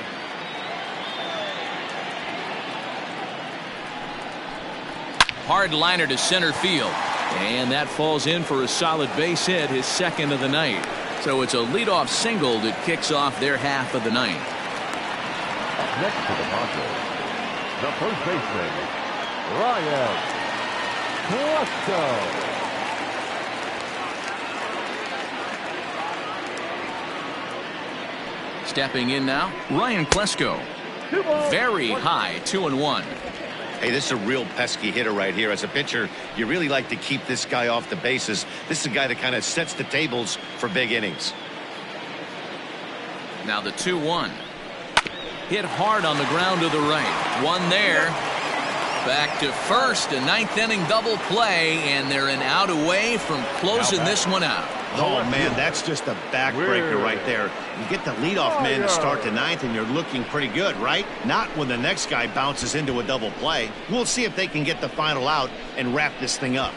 Hard liner to center field. And that falls in for a solid base hit, his second of the night. So it's a leadoff single that kicks off their half of the ninth. Next to the Padres, the first baseman, Ryan Klesko. Stepping in now, Ryan Klesko. Very high, 2-1. Hey, this is a real pesky hitter right here. As a pitcher, you really like to keep this guy off the bases. This is a guy that kind of sets the tables for big innings. Now the 2-1. Hit hard on the ground to the right. One there. Back to first, a ninth inning double play, and they're an out away from closing this one out. Oh, man, that's just a backbreaker right there. You get the leadoff man to start the ninth, and you're looking pretty good, right? Not when the next guy bounces into a double play. We'll see if they can get the final out and wrap this thing up.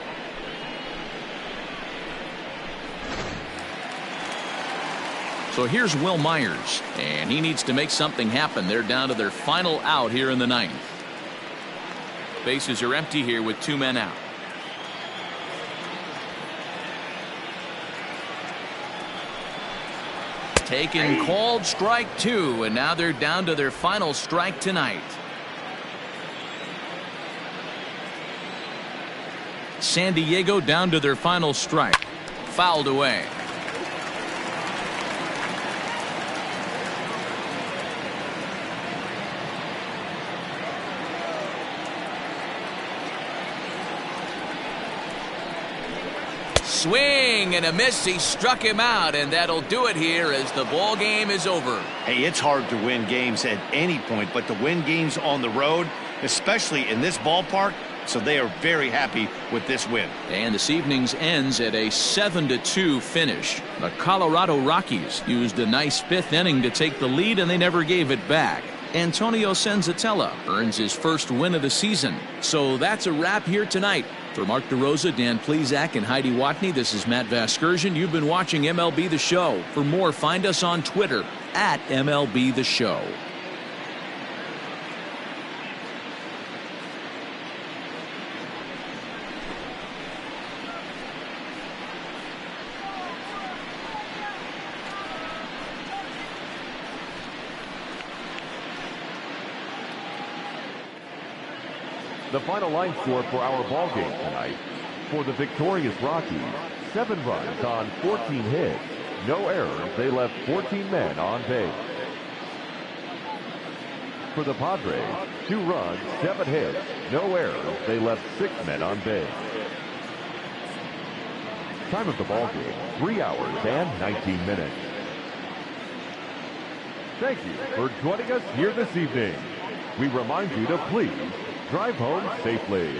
So here's Will Myers, and he needs to make something happen. They're down to their final out here in the ninth. Bases are empty here with two men out. Taken, called, strike two, and now they're down to their final strike tonight. San Diego down to their final strike. Fouled away. swing and a miss. He struck him out, and that'll do it here as the ball game is over. Hey, it's hard to win games at any point, but to win games on the road, especially in this ballpark, so they are very happy with this win. And this evening's ends at a 7-2 finish. The Colorado Rockies used a nice fifth inning to take the lead, and they never gave it back. Antonio Senzatella earns his first win of the season. So that's a wrap here tonight. For Mark DeRosa, Dan Plesac, and Heidi Watney, this is Matt Vasgersian. You've been watching MLB The Show. For more, find us on Twitter at MLB The Show. The final line score for our ball game tonight. For the victorious Rockies, 7 runs on 14 hits. No errors. They left 14 men on base. For the Padres, 2 runs, 7 hits. No errors. They left 6 men on base. Time of the ball game, 3 hours and 19 minutes. Thank you for joining us here this evening. We remind you to please drive home safely.